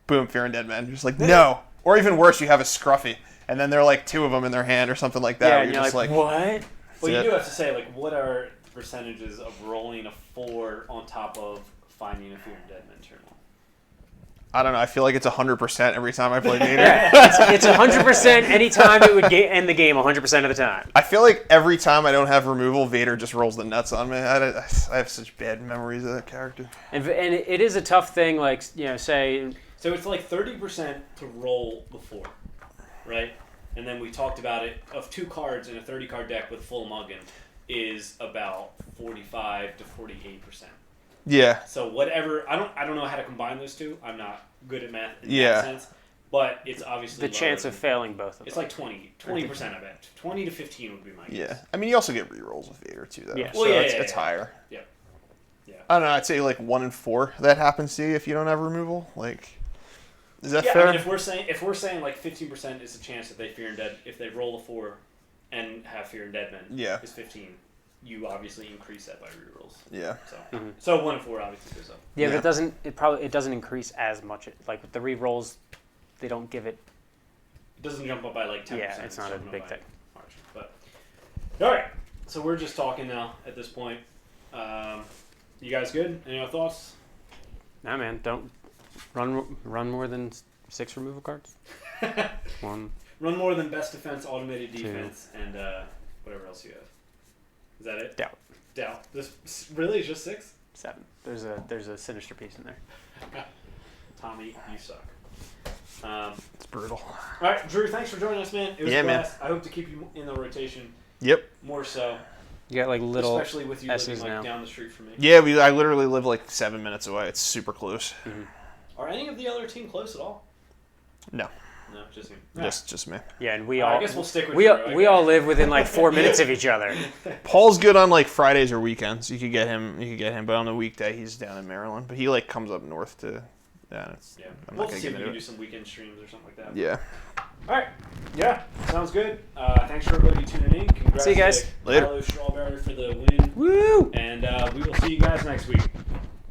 Boom, Fear and Dead Man. Just like, no. Or even worse, you have a Scruffy, and then there are like 2 of them in their hand or something like that. Yeah, and you're just like, what? Well, you do have to say, like, what are the percentages of rolling a 4 on top of finding a Fear and Dead Man turn on? I don't know. I feel like it's 100% every time I play Vader. It's 100% anytime it would end the game 100% of the time. I feel like every time I don't have removal, Vader just rolls the nuts on me. I have such bad memories of that character. And it is a tough thing, like, say... So it's like 30% to roll before, right? And then we talked about it, of 2 cards in a 30-card deck with full Mulligan is about 45 to 48%. Yeah. So whatever, I don't know how to combine those two. I'm not good at math in that sense. But it's obviously the chance of failing both of them. It's like 20%, I bet. 20 to 15 would be my guess. Yeah. I mean, you also get rerolls with Vader, too, though. Yeah. So it's higher. Yeah. I don't know. I'd say like 1 in 4 that happens to you if you don't have removal. Like, is that fair? I mean, if we're saying like 15% is the chance that they Fear and Dead, if they roll a 4 and have Fear and Dead Men, is 15. You obviously increase that by rerolls. Yeah. So, so 1 in 4 obviously goes up. Yeah, but it doesn't increase as much. Like with the rerolls, they don't give it. It doesn't jump up by like 10%. Yeah, it's not a big thing. But all right, so we're just talking now at this point. You guys good? Any other thoughts? Nah, man, don't run more than 6 removal cards. 1. Run more than best defense, automated defense, and whatever else you have. Is that it? Doubt. Doubt. This really is just 6? 7. There's a sinister piece in there. Tommy, you suck. It's brutal. All right, Drew, thanks for joining us, man. It was Yeah, a man. blast. I hope to keep you in the rotation Yep. more so, You got like little especially with you S's living like now. down the street from me. Yeah, I literally live like 7 minutes away. It's super close. Are any of the other team close at all? No, No, just me. just me. Yeah, and we I all guess we'll stick with we Drew, all, I we guess. all live within like 4 minutes of each other. Paul's good on like Fridays or weekends. You could get him, but on the weekday he's down in Maryland. But he like comes up north to. Yeah, Yeah, I'm we'll not gonna see if get we into can do it. some weekend streams or something like that. Yeah. All right. Yeah, sounds good. Thanks for everybody tuning in. Congrats See you guys. to Later. Carlo Strawberry for the win. Woo! And we will see you guys next week.